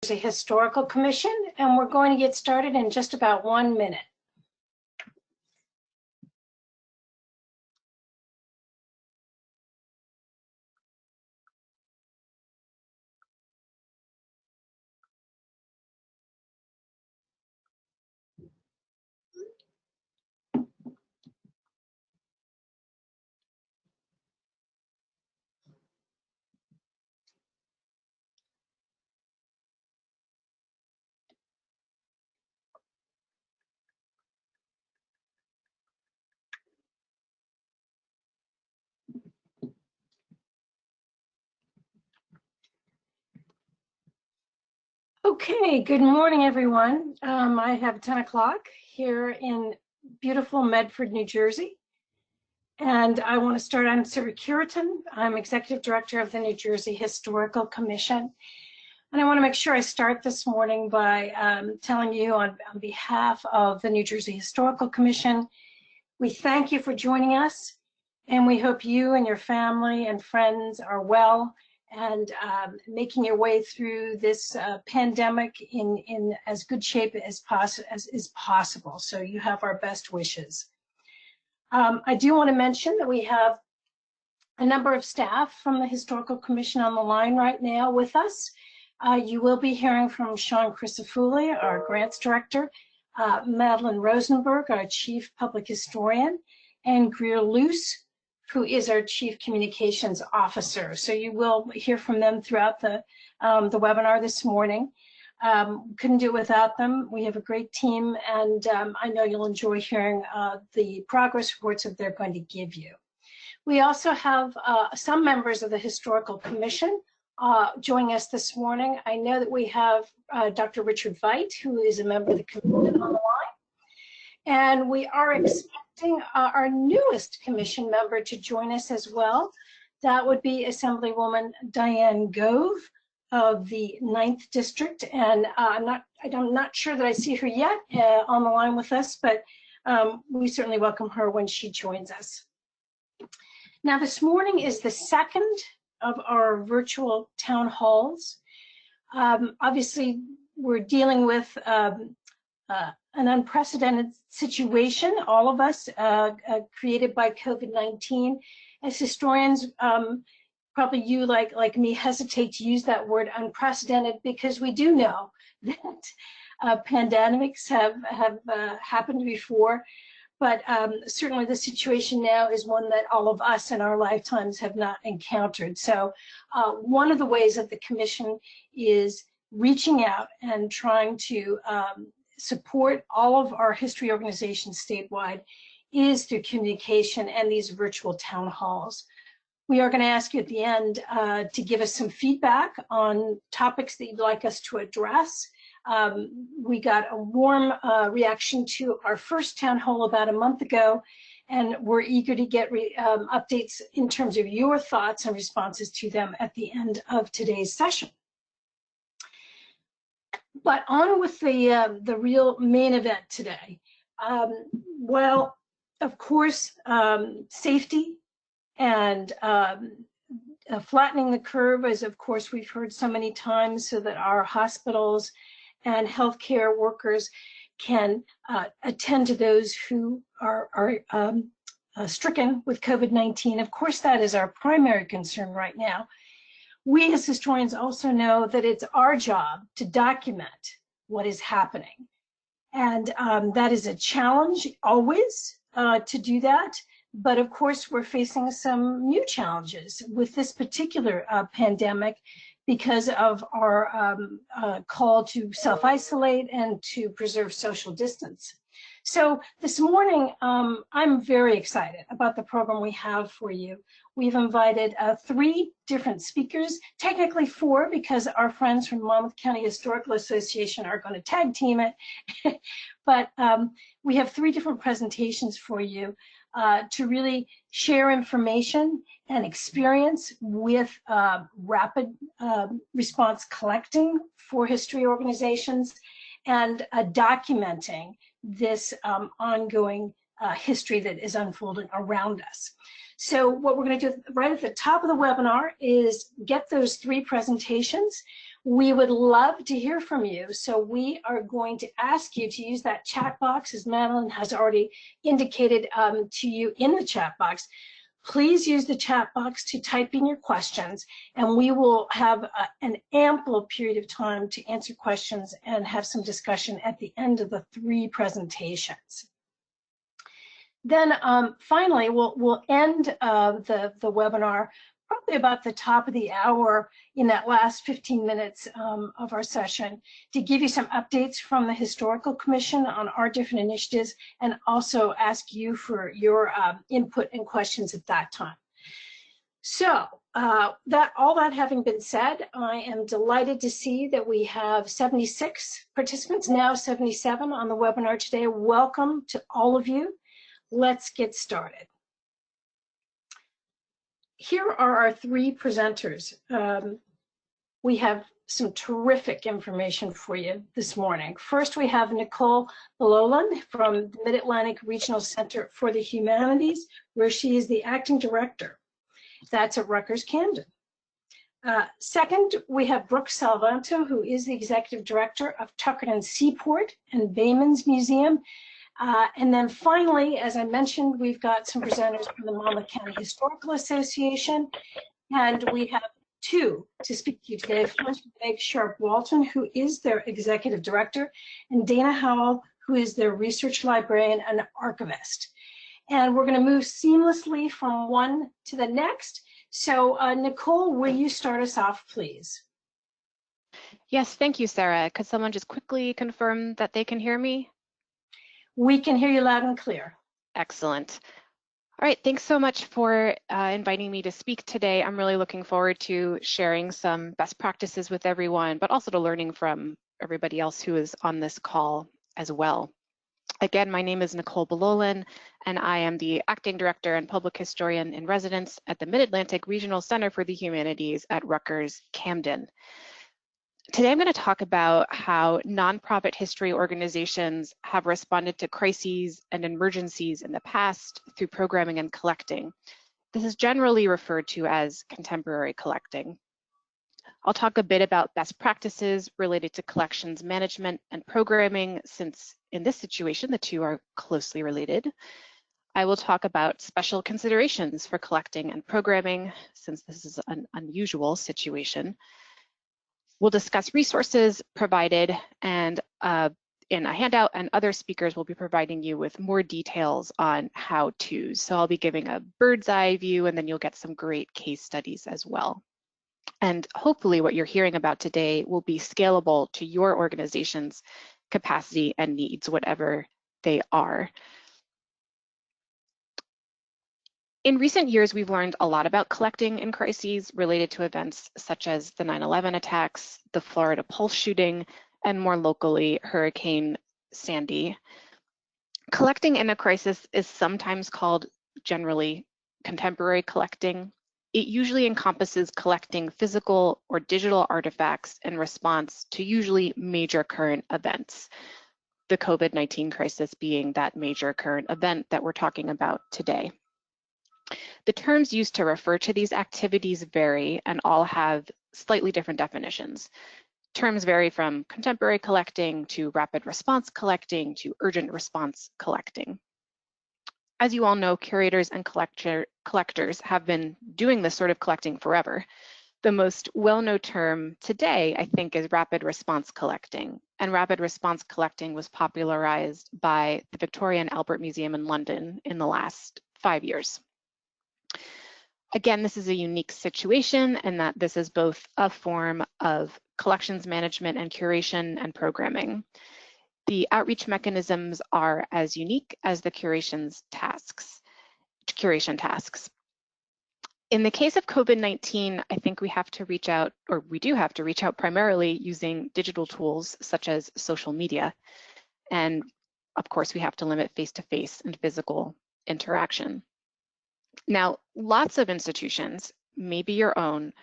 Jersey Historical Commission, and we're going to get started in just about 1 minute. Okay, good morning, everyone. I have 10 o'clock here in beautiful Medford, New Jersey. And I want to start, I'm Sarah Curitan. I'm Executive Director of the New Jersey Historical Commission. And I want to make sure I start this morning by telling you on behalf of the New Jersey Historical Commission, we thank you for joining us, and we hope you and your family and friends are well and making your way through this pandemic in as good shape as is possible. So you have our best wishes. I do want to mention that we have a number of staff from the Historical Commission on the line right now with us. You will be hearing from Sean Crisafulli, our Grants Director, Madeline Rosenberg, our Chief Public Historian, and Greer Luce, who is our Chief Communications Officer. So you will hear from them throughout the webinar this morning. Couldn't do it without them. We have a great team, and I know you'll enjoy hearing the progress reports that they're going to give you. We also have some members of the Historical Commission joining us this morning. I know that we have Dr. Richard Veit, who is a member of the commission on the line. And we are expecting our newest commission member to join us as well. That would be Assemblywoman Diane Gove of the 9th District. And I'm not sure that I see her yet on the line with us, but we certainly welcome her when she joins us. Now, this morning is the second of our virtual town halls. Obviously, we're dealing with an unprecedented situation, all of us, created by COVID-19. As historians, probably you, like me, hesitate to use that word unprecedented, because we do know that pandemics have happened before, but certainly the situation now is one that all of us in our lifetimes have not encountered. So one of the ways that the Commission is reaching out and trying to support all of our history organizations statewide is through communication and these virtual town halls. We are going to ask you at the end to give us some feedback on topics that you'd like us to address. We got a warm reaction to our first town hall about a month ago, and we're eager to get updates in terms of your thoughts and responses to them at the end of today's session. But on with the real main event today. Well, of course, safety and flattening the curve, as of course we've heard so many times, so that our hospitals and healthcare workers can attend to those who are stricken with COVID-19. Of course, that is our primary concern right now. We as historians also know that it's our job to document what is happening. And that is a challenge always to do that. But of course, we're facing some new challenges with this particular pandemic because of our call to self-isolate and to preserve social distance. So this morning, I'm very excited about the program we have for you. We've invited 3 different speakers, technically 4, because our friends from Monmouth County Historical Association are going to tag team it. But we have 3 different presentations for you to really share information and experience with rapid response collecting for history organizations and documenting this ongoing history that is unfolding around us. So what we're going to do right at the top of the webinar is get those 3 presentations. We would love to hear from you. So we are going to ask you to use that chat box, as Madeline has already indicated to you in the chat box. Please use the chat box to type in your questions, and we will have an ample period of time to answer questions and have some discussion at the end of the 3 presentations. Then finally, we'll end the webinar probably about the top of the hour in that last 15 minutes of our session to give you some updates from the Historical Commission on our different initiatives, and also ask you for your input and questions at that time. So all that having been said, I am delighted to see that we have 76 participants, now 77 on the webinar today. Welcome to all of you. Let's get started. Here are our 3 presenters. We have some terrific information for you this morning. First, we have Nicole Bololan from the Mid-Atlantic Regional Center for the Humanities, where she is the acting director. That's at Rutgers-Camden. Second, we have Brooke Salvanto, who is the executive director of Tuckerton Seaport and Bayman's Museum. And then finally, as I mentioned, we've got some presenters from the Monmouth County Historical Association, and we have 2 to speak to you today. First, Meg Sharp-Walton, who is their executive director, and Dana Howell, who is their research librarian and archivist. And we're going to move seamlessly from one to the next. So Nicole, will you start us off, please? Yes, thank you, Sarah. Could someone just quickly confirm that they can hear me? We can hear you loud and clear. Excellent. All right, thanks so much for inviting me to speak today. I'm really looking forward to sharing some best practices with everyone, but also to learning from everybody else who is on this call as well. Again, my name is Nicole Bololan, and I am the Acting Director and Public Historian in Residence at the Mid-Atlantic Regional Center for the Humanities at Rutgers-Camden. Today, I'm going to talk about how nonprofit history organizations have responded to crises and emergencies in the past through programming and collecting. This is generally referred to as contemporary collecting. I'll talk a bit about best practices related to collections management and programming, since in this situation, the 2 are closely related. I will talk about special considerations for collecting and programming, since this is an unusual situation. We'll discuss resources provided, and in a handout, and other speakers will be providing you with more details on how-tos. So I'll be giving a bird's eye view, and then you'll get some great case studies as well. And hopefully what you're hearing about today will be scalable to your organization's capacity and needs, whatever they are. In recent years, we've learned a lot about collecting in crises related to events such as the 9/11 attacks, the Florida Pulse shooting, and more locally, Hurricane Sandy. Collecting in a crisis is sometimes called generally contemporary collecting. It usually encompasses collecting physical or digital artifacts in response to usually major current events, the COVID-19 crisis being that major current event that we're talking about today. The terms used to refer to these activities vary and all have slightly different definitions. Terms vary from contemporary collecting to rapid response collecting to urgent response collecting. As you all know, curators and collectors have been doing this sort of collecting forever. The most well-known term today, I think, is rapid response collecting. And rapid response collecting was popularized by the Victoria and Albert Museum in London in the last 5 years. Again, this is a unique situation in that this is both a form of collections management and curation and programming. The outreach mechanisms are as unique as the curation tasks. In the case of COVID-19, I think we have to reach out, or we do have to reach out primarily using digital tools such as social media. And of course, we have to limit face-to-face and physical interaction. Now, lots of institutions, maybe your own,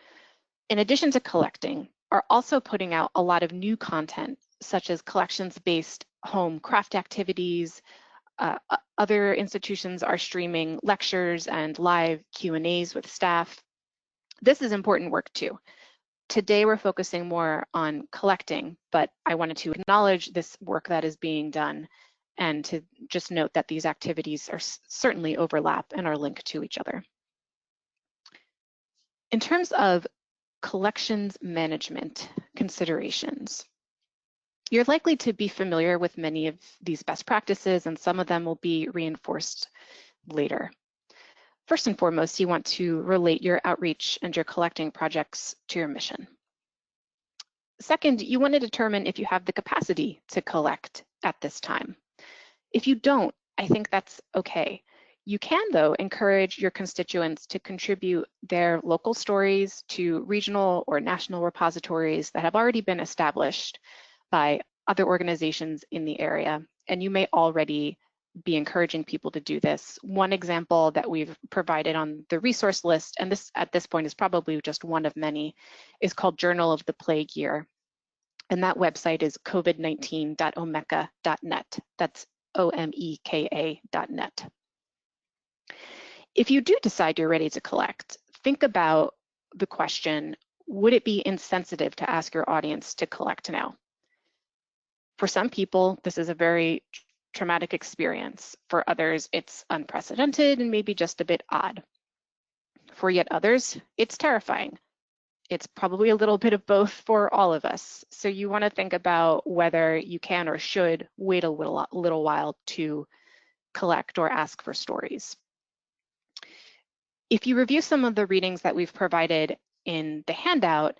in addition to collecting, are also putting out a lot of new content, such as collections-based home craft activities. Other institutions are streaming lectures and live Q&As with staff. This is important work too, Today, we're focusing more on collecting, but I wanted to acknowledge this work that is being done and to just note that these activities are certainly overlap and are linked to each other. In terms of collections management considerations, you're likely to be familiar with many of these best practices, and some of them will be reinforced later. First and foremost, you want to relate your outreach and your collecting projects to your mission. Second, you want to determine if you have the capacity to collect at this time. If you don't, I think that's okay. You can, though, encourage your constituents to contribute their local stories to regional or national repositories that have already been established by other organizations in the area, and you may already be encouraging people to do this. One example that we've provided on the resource list, and this at this point is probably just one of many, is called Journal of the Plague Year. And that website is covid19.omeka.net. That's omeka.net. If you do decide you're ready to collect, think about the question, would it be insensitive to ask your audience to collect now? For some people, this is a very traumatic experience. For others, it's unprecedented and maybe just a bit odd. For yet others, it's terrifying. It's probably a little bit of both for all of us. So you want to think about whether you can or should wait a little while to collect or ask for stories. If you review some of the readings that we've provided in the handout,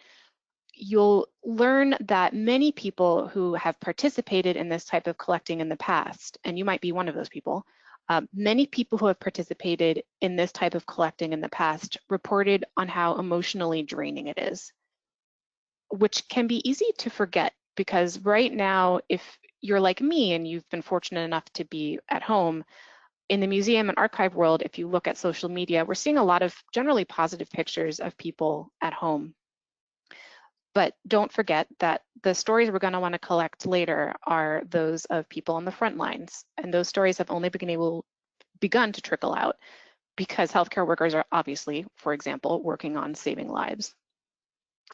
you'll learn that many people who have participated in this type of collecting in the past, and you might be one of those people, many people who have participated in this type of collecting in the past reported on how emotionally draining it is, which can be easy to forget because right now, if you're like me and you've been fortunate enough to be at home, in the museum and archive world, if you look at social media, we're seeing a lot of generally positive pictures of people at home. But don't forget that the stories we're going to want to collect later are those of people on the front lines. And those stories have only begun to trickle out because healthcare workers are obviously, for example, working on saving lives.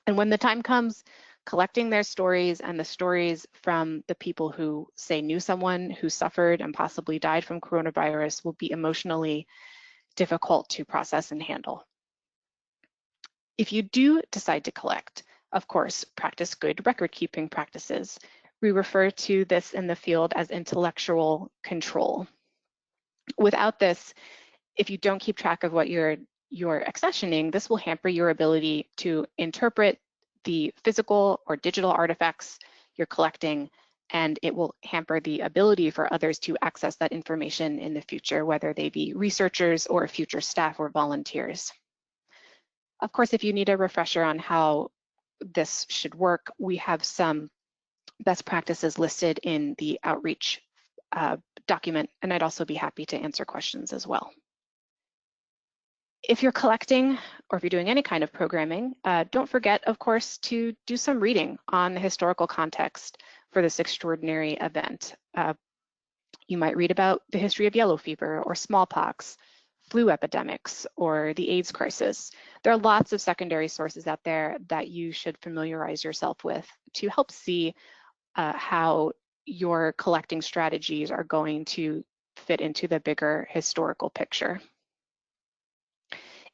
And when the time comes, collecting their stories and the stories from the people who say knew someone who suffered and possibly died from coronavirus will be emotionally difficult to process and handle. If you do decide to collect, of course, practice good record-keeping practices. We refer to this in the field as intellectual control. Without this, if you don't keep track of what you're accessioning, this will hamper your ability to interpret the physical or digital artifacts you're collecting, and it will hamper the ability for others to access that information in the future, whether they be researchers or future staff or volunteers. Of course, if you need a refresher on how this should work, we have some best practices listed in the outreach document, and I'd also be happy to answer questions as well. If you're collecting or if you're doing any kind of programming, don't forget, of course, to do some reading on the historical context for this extraordinary event. You might read about the history of yellow fever or smallpox, flu epidemics, or the AIDS crisis. There are lots of secondary sources out there that you should familiarize yourself with to help see how your collecting strategies are going to fit into the bigger historical picture.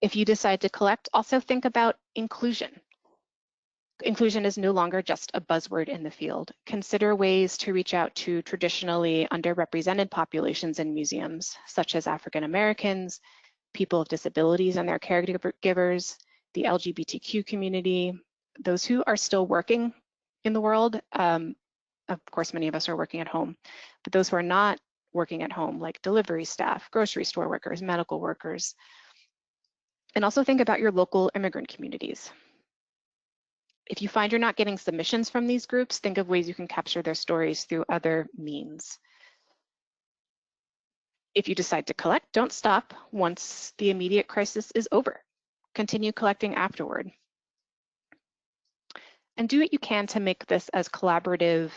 If you decide to collect, also think about inclusion. Inclusion is no longer just a buzzword in the field. Consider ways to reach out to traditionally underrepresented populations in museums, such as African Americans, people with disabilities and their caregivers, the LGBTQ community, those who are still working in the world. Of course, many of us are working at home, but those who are not working at home, like delivery staff, grocery store workers, medical workers. And also think about your local immigrant communities. If you find you're not getting submissions from these groups, think of ways you can capture their stories through other means. If you decide to collect, don't stop once the immediate crisis is over. Continue collecting afterward. And do what you can to make this as collaborative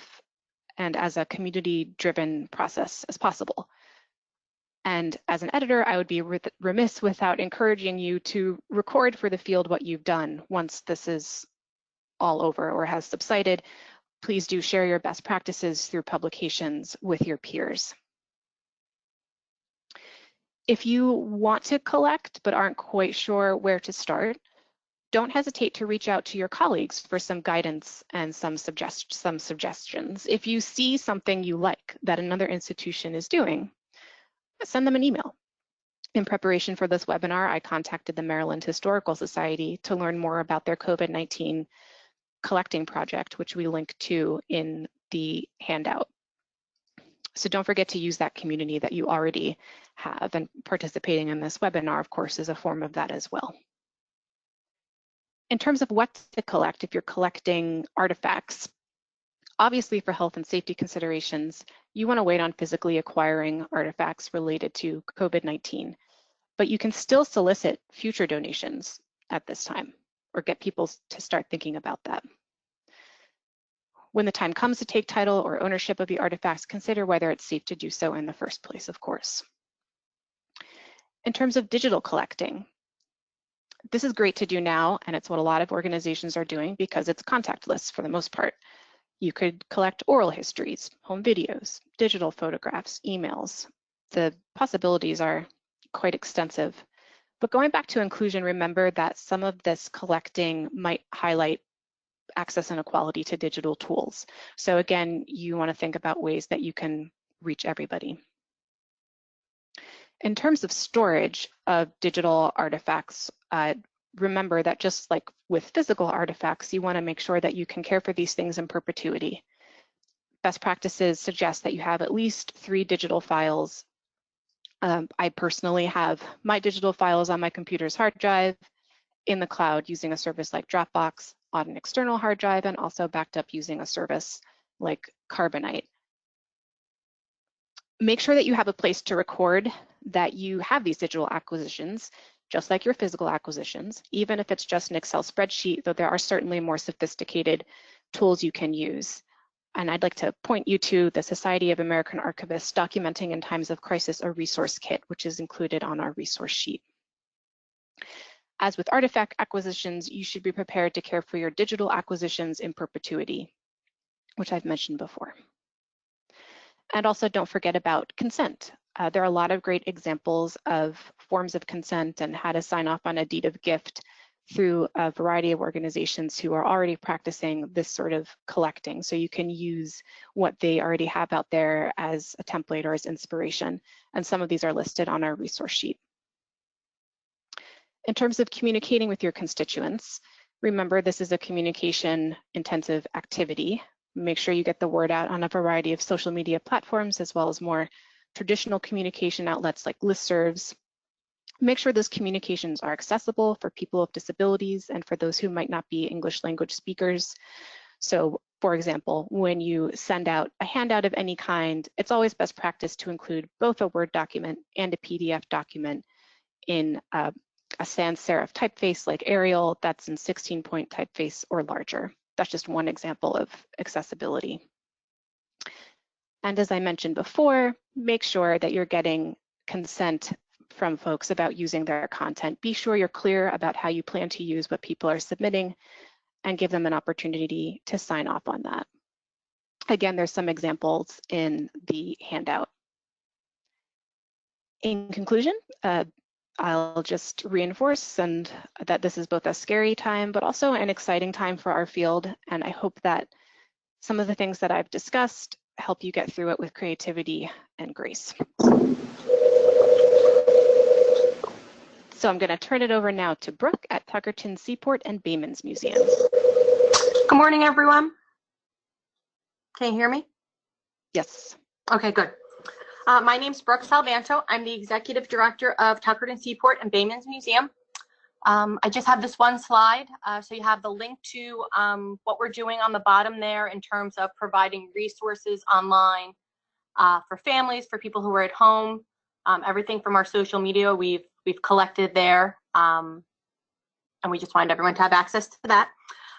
and as a community-driven process as possible. And as an editor, I would be remiss without encouraging you to record for the field what you've done once this is all over or has subsided, please do share your best practices through publications with your peers. If you want to collect but aren't quite sure where to start, don't hesitate to reach out to your colleagues for some guidance and some suggestions. If you see something you like that another institution is doing, send them an email. In preparation for this webinar, I contacted the Maryland Historical Society to learn more about their COVID-19 collecting project, which we link to in the handout. So don't forget to use that community that you already have, and participating in this webinar, of course, is a form of that as well. In terms of what to collect, if you're collecting artifacts, obviously for health and safety considerations, you want to wait on physically acquiring artifacts related to COVID-19, but you can still solicit future donations at this time or get people to start thinking about that. When the time comes to take title or ownership of the artifacts, consider whether it's safe to do so in the first place, of course. In terms of digital collecting, this is great to do now, and it's what a lot of organizations are doing because it's contactless for the most part. You could collect oral histories, home videos, digital photographs, emails. The possibilities are quite extensive. But going back to inclusion, remember that some of this collecting might highlight access inequality to digital tools. So again, you want to think about ways that you can reach everybody. In terms of storage of digital artifacts, remember that just like with physical artifacts, you want to make sure that you can care for these things in perpetuity. Best practices suggest that you have at least 3 digital files. I personally have my digital files on my computer's hard drive, in the cloud using a service like Dropbox, on an external hard drive, and also backed up using a service like Carbonite. Make sure that you have a place to record that you have these digital acquisitions, just like your physical acquisitions, even if it's just an Excel spreadsheet, though there are certainly more sophisticated tools you can use. And I'd like to point you to the Society of American Archivists Documenting in Times of Crisis, a resource kit, which is included on our resource sheet. As with artifact acquisitions, you should be prepared to care for your digital acquisitions in perpetuity, which I've mentioned before. And also don't forget about consent. There are a lot of great examples of forms of consent and how to sign off on a deed of gift through a variety of organizations who are already practicing this sort of collecting. So you can use what they already have out there as a template or as inspiration. And some of these are listed on our resource sheet. In terms of communicating with your constituents, remember this is a communication intensive activity. Make sure you get the word out on a variety of social media platforms, as well as more traditional communication outlets like listservs. Make sure those communications are accessible for people with disabilities and for those who might not be English language speakers. So for example, when you send out a handout of any kind, it's always best practice to include both a Word document and a PDF document in a sans serif typeface like Arial that's in 16-point typeface or larger. That's just one example of accessibility. And as I mentioned before, make sure that you're getting consent from folks about using their content. Be sure you're clear about how you plan to use what people are submitting and give them an opportunity to sign off on that. Again, there's some examples in the handout. In conclusion, I'll just reinforce that this is both a scary time, but also an exciting time for our field. And I hope that some of the things that I've discussed help you get through it with creativity and grace. So I'm going to turn it over now to Brooke at Tuckerton Seaport and Bayman's Museum. Good morning, everyone. Can you hear me? Yes. Okay, good. My name's Brooke Salvanto. I'm the Executive Director of Tuckerton Seaport and Bayman's Museum. I just have this one slide, so you have the link to what we're doing on the bottom there in terms of providing resources online for families, for people who are at home. Everything from our social media we've collected there, and we just wanted everyone to have access to that.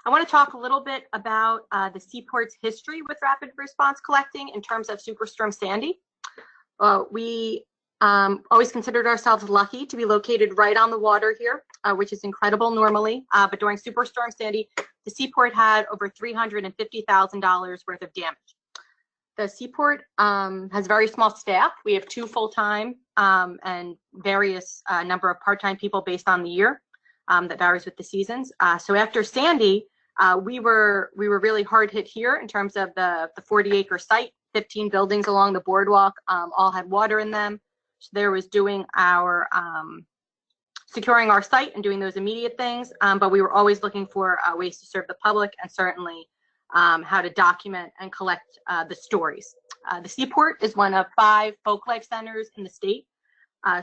I want to talk a little bit about the Seaport's history with rapid response collecting in terms of Superstorm Sandy. We Always considered ourselves lucky to be located right on the water here, which is incredible normally. But during Superstorm Sandy, the Seaport had over $350,000 worth of damage. The Seaport has very small staff. We have 2 full-time and various number of part-time people based on the year. That varies with the seasons. So after Sandy, we were really hard hit here in terms of the 40-acre site. 15 buildings along the boardwalk all had water in them. So there was doing our securing our site and doing those immediate things. But we were always looking for ways to serve the public, and certainly how to document and collect the stories. The Seaport is one of 5 folk life centers in the state.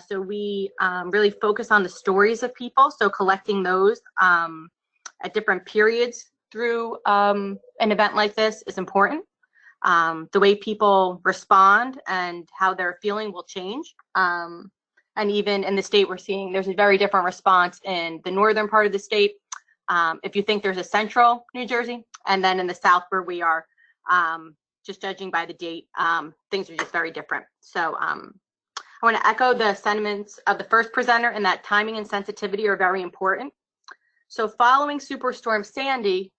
So we really focus on the stories of people. So collecting those at different periods through an event like this is important. The way people respond and how they're feeling will change. And even in the state, we're seeing there's a very different response in the northern part of the state. If you think there's a central New Jersey, and then in the south where we are, just judging by the date, things are just very different. So I want to echo the sentiments of the first presenter, in that timing and sensitivity are very important. So following Superstorm Sandy,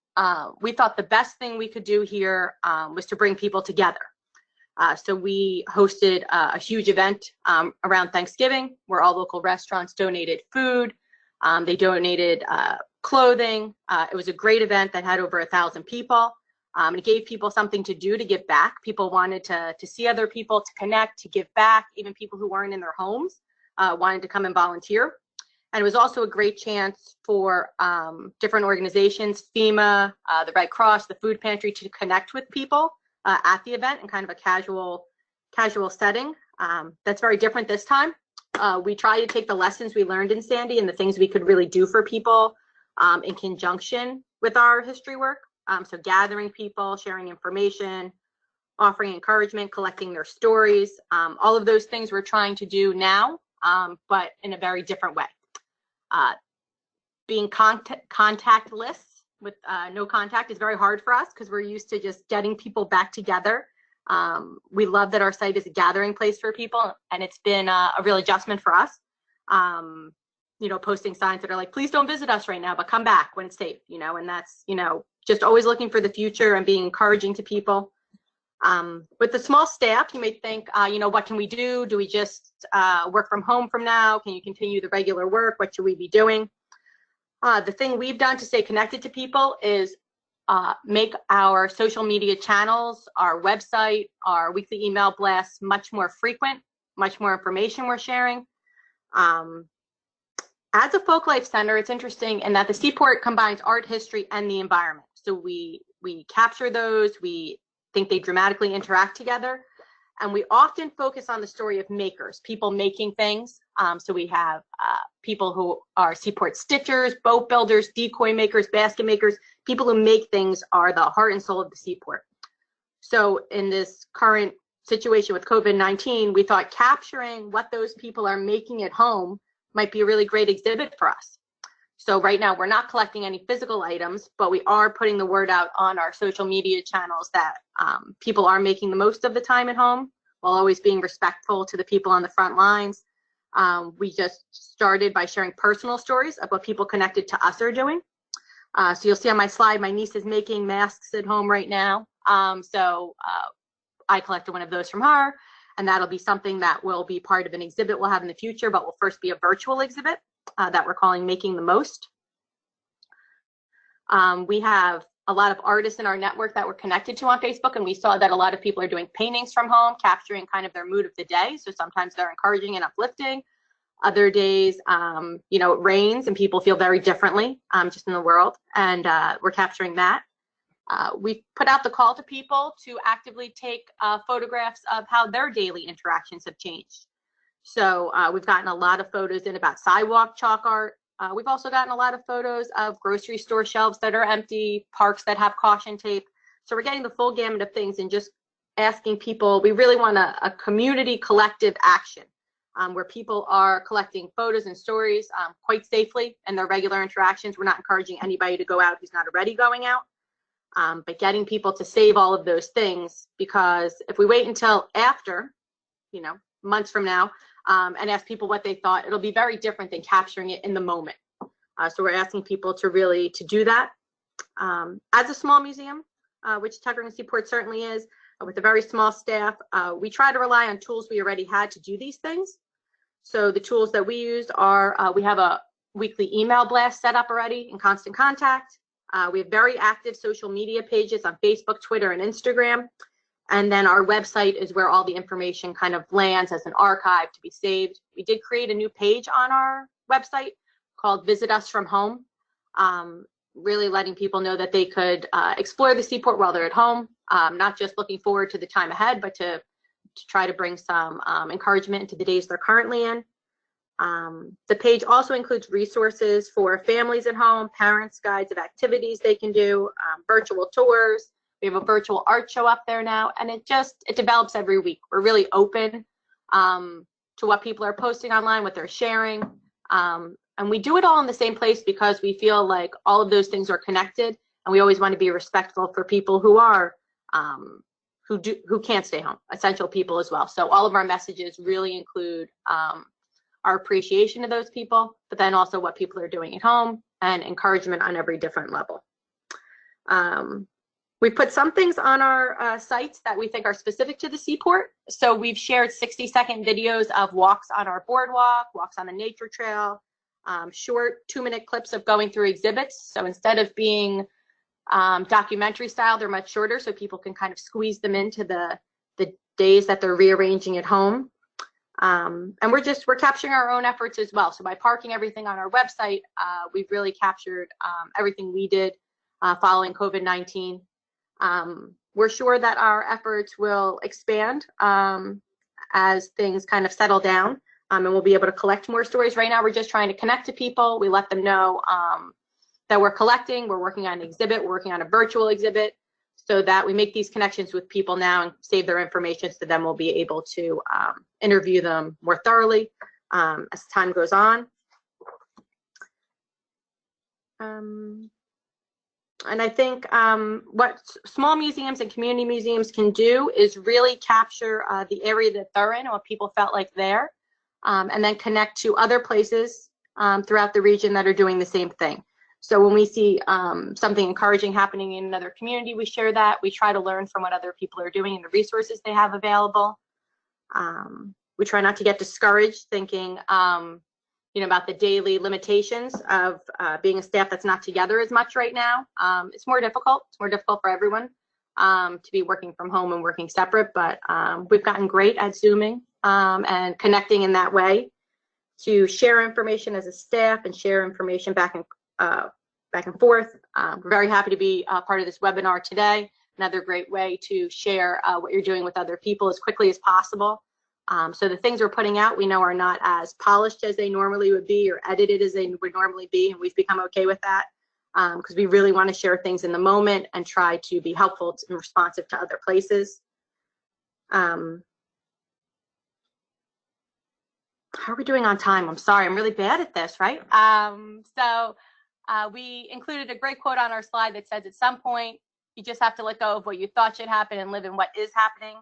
we thought the best thing we could do here was to bring people together. So we hosted a huge event around Thanksgiving, where all local restaurants donated food. They donated clothing. It was a great event that had over 1,000 people. It gave people something to do, to give back. People wanted to see other people, to connect, to give back. Even people who weren't in their homes wanted to come and volunteer. And it was also a great chance for different organizations, FEMA, the Red Cross, the food pantry, to connect with people at the event in kind of a casual setting. That's very different this time. We try to take the lessons we learned in Sandy and the things we could really do for people in conjunction with our history work. So gathering people, sharing information, offering encouragement, collecting their stories, all of those things we're trying to do now, but in a very different way. Being contactless with no contact is very hard for us, because we're used to just getting people back together. We love that our site is a gathering place for people, and it's been a real adjustment for us. You know, posting signs that are like, please don't visit us right now, but come back when it's safe, you know, and that's, you know, just always looking for the future and being encouraging to people. With the small staff, you may think, you know, what can we do? Do we just work from home from now? Can you continue the regular work? What should we be doing? The thing we've done to stay connected to people is make our social media channels, our website, our weekly email blasts much more frequent, much more information we're sharing. As a folk life center, it's interesting in that the Seaport combines art, history, and the environment. So we capture those. We think they dramatically interact together. And we often focus on the story of makers, people making things. So we have people who are Seaport stitchers, boat builders, decoy makers, basket makers. People who make things are the heart and soul of the Seaport. So in this current situation with COVID-19, we thought capturing what those people are making at home might be a really great exhibit for us. So right now we're not collecting any physical items, but we are putting the word out on our social media channels that people are making the most of the time at home, while always being respectful to the people on the front lines. We just started by sharing personal stories of what people connected to us are doing. So you'll see on my slide, my niece is making masks at home right now. So I collected one of those from her, and that'll be something that will be part of an exhibit we'll have in the future, but will first be a virtual exhibit that we're calling Making the Most. We have a lot of artists in our network that we're connected to on Facebook, and we saw that a lot of people are doing paintings from home, capturing kind of their mood of the day. So sometimes they're encouraging and uplifting. Other days, you know, it rains and people feel very differently just in the world, and we're capturing that. We've put out the call to people to actively take photographs of how their daily interactions have changed. So we've gotten a lot of photos in about sidewalk chalk art. We've also gotten a lot of photos of grocery store shelves that are empty, parks that have caution tape. So we're getting the full gamut of things and just asking people, we really want a community collective action where people are collecting photos and stories quite safely in their regular interactions. We're not encouraging anybody to go out who's not already going out, but getting people to save all of those things, because if we wait until after, you know, months from now, and ask people what they thought. It'll be very different than capturing it in the moment. So we're asking people to do that. As a small museum, which Tuckerton Seaport certainly is, with a very small staff, we try to rely on tools we already had to do these things. So the tools that we used are, we have a weekly email blast set up already in Constant Contact. We have very active social media pages on Facebook, Twitter, and Instagram. And then our website is where all the information kind of lands as an archive to be saved. We did create a new page on our website called Visit Us From Home, really letting people know that they could explore the seaport while they're at home, not just looking forward to the time ahead, but to try to bring some encouragement into the days they're currently in. The page also includes resources for families at home, parents, guides of activities they can do, virtual tours. We have a virtual art show up there now, and it develops every week. We're really open to what people are posting online, what they're sharing. And we do it all in the same place because we feel like all of those things are connected, and we always want to be respectful for people who are who can't stay home, essential people as well. So all of our messages really include our appreciation of those people, but then also what people are doing at home and encouragement on every different level. We put some things on our sites that we think are specific to the seaport. So we've shared 60-second videos of walks on our boardwalk, walks on the nature trail, short 2-minute clips of going through exhibits. So instead of being documentary style, they're much shorter, so people can kind of squeeze them into the days that they're rearranging at home. And we're capturing our own efforts as well. So by parking everything on our website, we've really captured everything we did following COVID-19. We're sure that our efforts will expand as things kind of settle down, and we'll be able to collect more stories. Right now, we're just trying to connect to people. We let them know that we're collecting, we're working on an exhibit, we're working on a virtual exhibit, so that we make these connections with people now and save their information, so then we'll be able to interview them more thoroughly as time goes on. And I think what small museums and community museums can do is really capture the area that they're in and what people felt like there, and then connect to other places throughout the region that are doing the same thing. So when we see something encouraging happening in another community, we share that. We try to learn from what other people are doing and the resources they have available. We try not to get discouraged thinking about the daily limitations of being a staff that's not together as much right now. It's more difficult. It's more difficult for everyone to be working from home and working separate, but we've gotten great at Zooming and connecting in that way to share information as a staff and share information back and forth. We're very happy to be part of this webinar today. Another great way to share what you're doing with other people as quickly as possible. So the things we're putting out, we know are not as polished as they normally would be or edited as they would normally be, and we've become okay with that because we really want to share things in the moment and try to be helpful and responsive to other places. How are we doing on time? I'm sorry, I'm really bad at this, right? We included a great quote on our slide that says, at some point, you just have to let go of what you thought should happen and live in what is happening.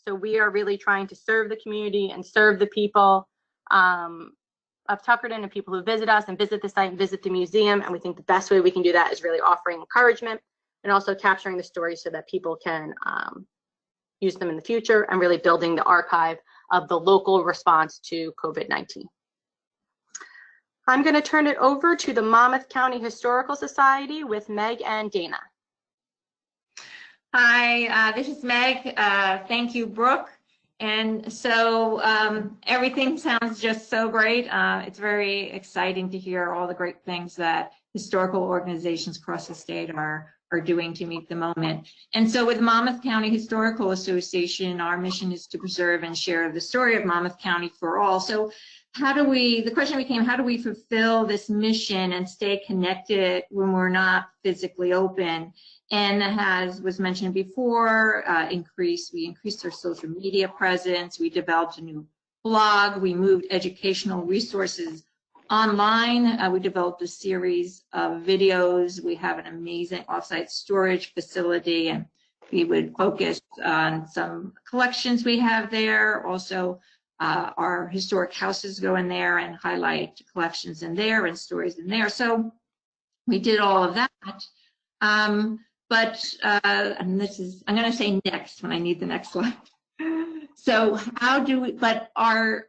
So we are really trying to serve the community and serve the people of Tuckerton and people who visit us and visit the site and visit the museum. And we think the best way we can do that is really offering encouragement and also capturing the stories so that people can use them in the future and really building the archive of the local response to COVID-19. I'm going to turn it over to the Monmouth County Historical Society with Meg and Dana. Hi, this is Meg. Thank you, Brooke. And so everything sounds just so great. It's very exciting to hear all the great things that historical organizations across the state are doing to meet the moment. And so with Monmouth County Historical Association, our mission is to preserve and share the story of Monmouth County for all. So the question became, how do we fulfill this mission and stay connected when we're not physically open? And as was mentioned before, we increased our social media presence. We developed a new blog. We moved educational resources online. We developed a series of videos. We have an amazing offsite storage facility, and we would focus on some collections we have there. Also, our historic houses go in there and highlight collections in there and stories in there. So we did all of that. And this is, I'm going to say next when I need the next slide. So how do we, but our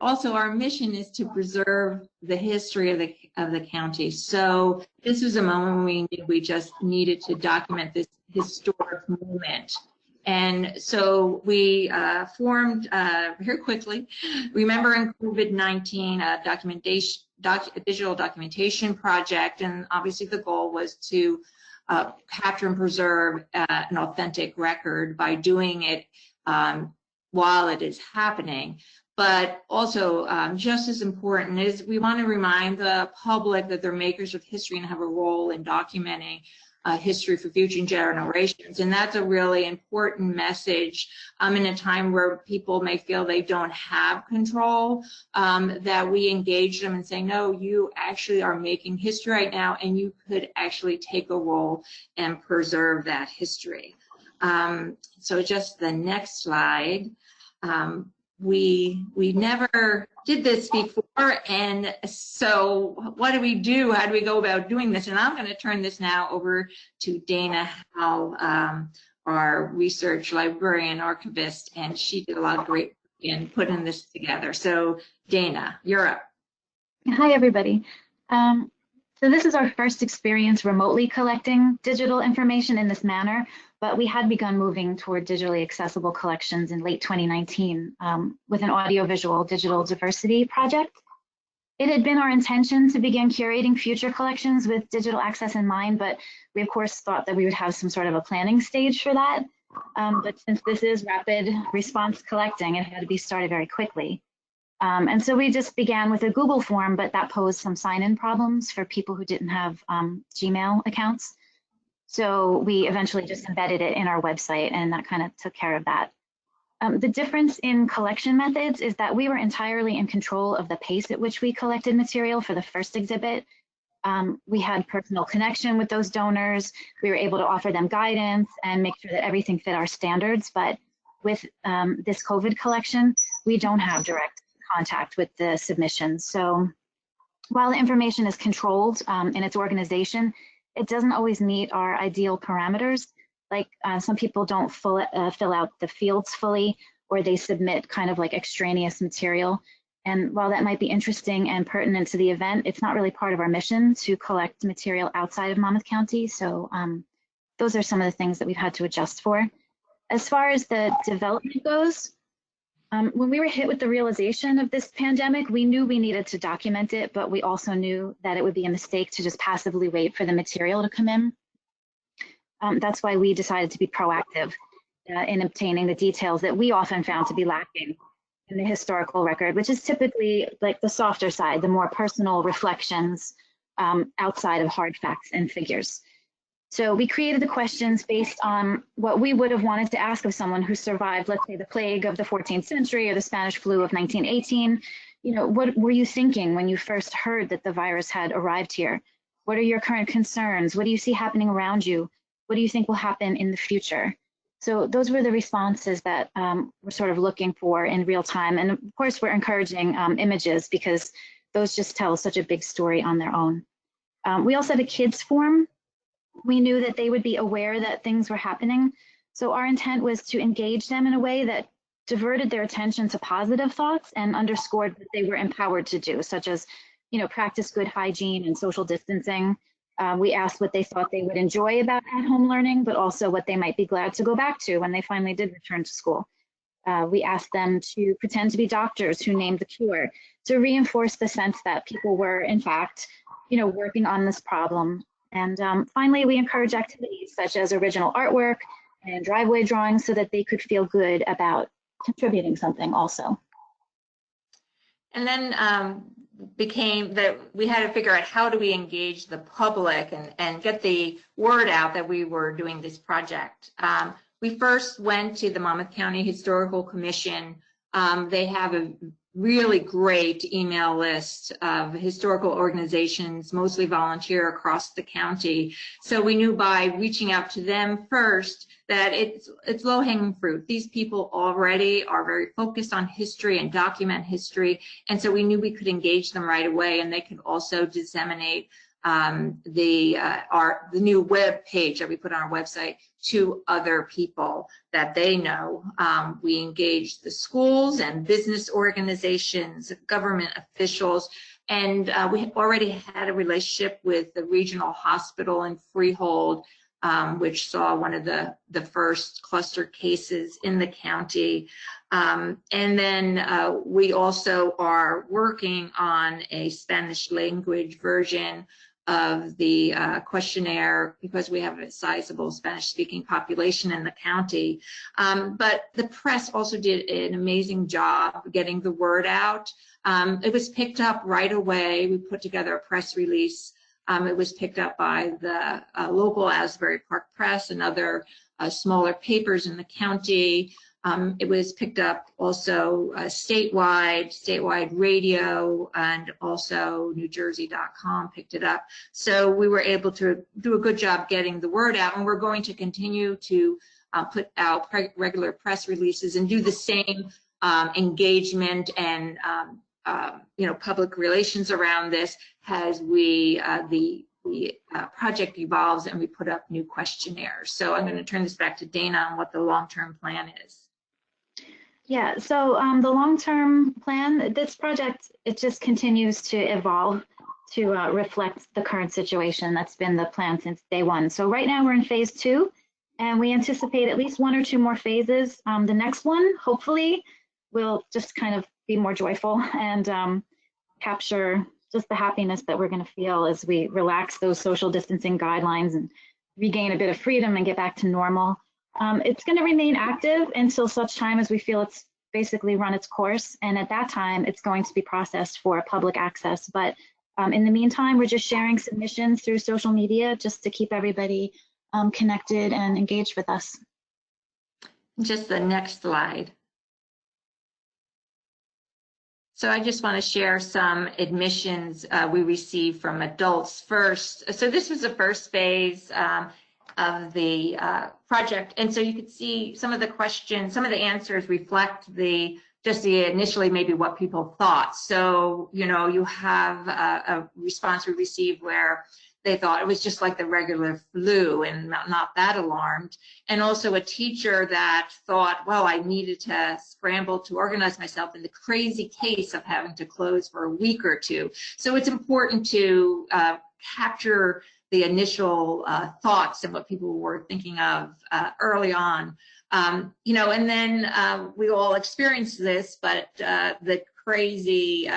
mission is to preserve the history of the county. So this was a moment when we knew we just needed to document this historic moment. And so we formed very quickly, remembering COVID-19, a digital documentation project. And obviously the goal was to capture and preserve an authentic record by doing it while it is happening. But also, just as important is we want to remind the public that they're makers of history and have a role in documenting history for future generations. And that's a really important message in a time where people may feel they don't have control, that we engage them and say, no, you actually are making history right now, and you could actually take a role and preserve that history. So just the next slide. We never did this before, and so what do we do? How do we go about doing this? And I'm going to turn this now over to Dana Howe, our research librarian archivist, and she did a lot of great work in putting this together. So Dana, you're up. Hi, everybody. So this is our first experience remotely collecting digital information in this manner, but we had begun moving toward digitally accessible collections in late 2019 with an audiovisual digital diversity project. It had been our intention to begin curating future collections with digital access in mind, but we of course thought that we would have some sort of a planning stage for that. But since this is rapid response collecting, it had to be started very quickly. And so we just began with a Google form, but that posed some sign-in problems for people who didn't have Gmail accounts. So we eventually just embedded it in our website, and that kind of took care of that. The difference in collection methods is that we were entirely in control of the pace at which we collected material for the first exhibit. We had personal connection with those donors. We were able to offer them guidance and make sure that everything fit our standards. But with this COVID collection, we don't have direct contact with the submissions. So while the information is controlled in its organization, it doesn't always meet our ideal parameters. Like some people don't fill out the fields fully, or they submit kind of like extraneous material. And while that might be interesting and pertinent to the event, it's not really part of our mission to collect material outside of Monmouth County. So those are some of the things that we've had to adjust for. As far as the development goes, when we were hit with the realization of this pandemic, we knew we needed to document it, but we also knew that it would be a mistake to just passively wait for the material to come in. That's why we decided to be proactive in obtaining the details that we often found to be lacking in the historical record, which is typically like the softer side, the more personal reflections outside of hard facts and figures. So we created the questions based on what we would have wanted to ask of someone who survived, let's say, the plague of the 14th century or the Spanish flu of 1918. You know, what were you thinking when you first heard that the virus had arrived here? What are your current concerns? What do you see happening around you? What do you think will happen in the future? So those were the responses that we're sort of looking for in real time. And of course, we're encouraging images because those just tell such a big story on their own. We also have a kids form. We knew that they would be aware that things were happening. So our intent was to engage them in a way that diverted their attention to positive thoughts and underscored what they were empowered to do, such as, you know, practice good hygiene and social distancing. We asked what they thought they would enjoy about at-home learning, but also what they might be glad to go back to when they finally did return to school. We asked them to pretend to be doctors who named the cure, to reinforce the sense that people were, in fact, you know, working on this problem. And finally, we encourage activities such as original artwork and driveway drawings so that they could feel good about contributing something also. And then became that we had to figure out how do we engage the public and get the word out that we were doing this project. We first went to the Monmouth County Historical Commission. They have a really great email list of historical organizations, mostly volunteer across the county. So we knew by reaching out to them first that it's low-hanging fruit. These people already are very focused on history and document history, and so we knew we could engage them right away, and they could also disseminate the new web page that we put on our website to other people that they know. We engaged the schools and business organizations, government officials, and we already had a relationship with the regional hospital in Freehold, which saw one of the first cluster cases in the county. And then we also are working on a Spanish language version of the questionnaire because we have a sizable Spanish-speaking population in the county. But the press also did an amazing job getting the word out. It was picked up right away. We put together a press release. It was picked up by the local Asbury Park Press and other smaller papers in the county. It was picked up also statewide radio, and also NewJersey.com picked it up. So we were able to do a good job getting the word out, and we're going to continue to put out regular press releases and do the same engagement and public relations around this as we the project evolves and we put up new questionnaires. So I'm going to turn this back to Dana on what the long-term plan is. Yeah, so the long-term plan, this project, it just continues to evolve to reflect the current situation. That's been the plan since day one. So right now we're in phase 2, and we anticipate at least 1 or 2 more phases. The next one, hopefully, will just kind of be more joyful and capture just the happiness that we're going to feel as we relax those social distancing guidelines and regain a bit of freedom and get back to normal. It's going to remain active until such time as we feel it's basically run its course. And at that time, it's going to be processed for public access. But in the meantime, we're just sharing submissions through social media just to keep everybody connected and engaged with us. Just the next slide. So I just want to share some admissions we received from adults first. So this was the first phase of the project. And so you could see some of the questions, some of the answers reflect just the initially maybe what people thought. So, you have a response we received where they thought it was just like the regular flu and not that alarmed. And also a teacher that thought, well, I needed to scramble to organize myself in the crazy case of having to close for a week or 2. So it's important to capture the initial thoughts and what people were thinking of early on. And then we all experienced this, but the crazy,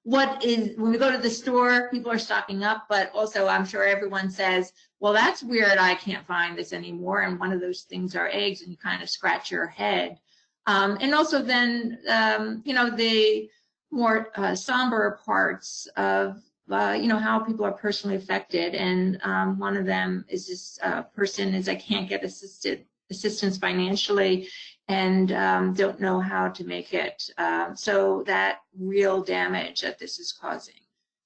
when we go to the store, people are stocking up, but also I'm sure everyone says, well, that's weird, I can't find this anymore. And one of those things are eggs, and you kind of scratch your head. And also then, the more somber parts of how people are personally affected. And one of them is this person is, I can't get assistance financially and don't know how to make it. So that real damage that this is causing.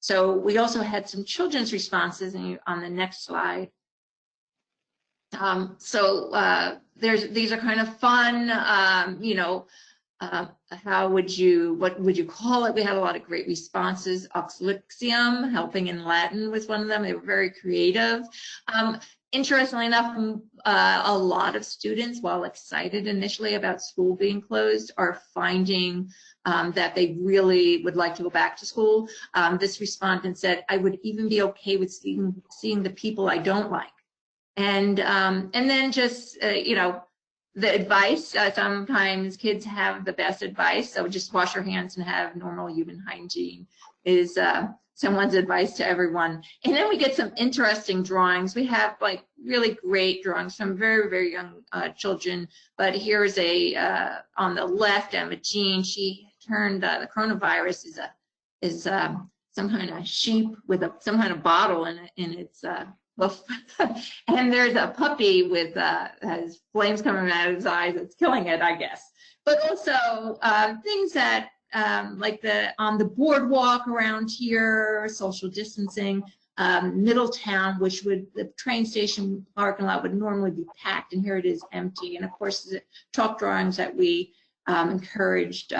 So we also had some children's responses on the next slide. These are kind of fun, what would you call it? We had a lot of great responses. Oxlixium, helping in Latin was one of them. They were very creative. Interestingly enough, a lot of students, while excited initially about school being closed, are finding that they really would like to go back to school. This respondent said, I would even be okay with seeing the people I don't like. And then just, the advice, sometimes kids have the best advice. So just wash your hands and have normal human hygiene is someone's advice to everyone. And then we get some interesting drawings. We have like really great drawings from very, very young children. But here's on the left, Emma Jean, she turned the coronavirus is some kind of sheep with some kind of bottle in its hoof. And there's a puppy with has flames coming out of his eyes. It's killing it, I guess. But also things that like on the boardwalk around here, social distancing. Middletown, which the train station parking lot would normally be packed, and here it is empty. And of course, the chalk drawings that we encouraged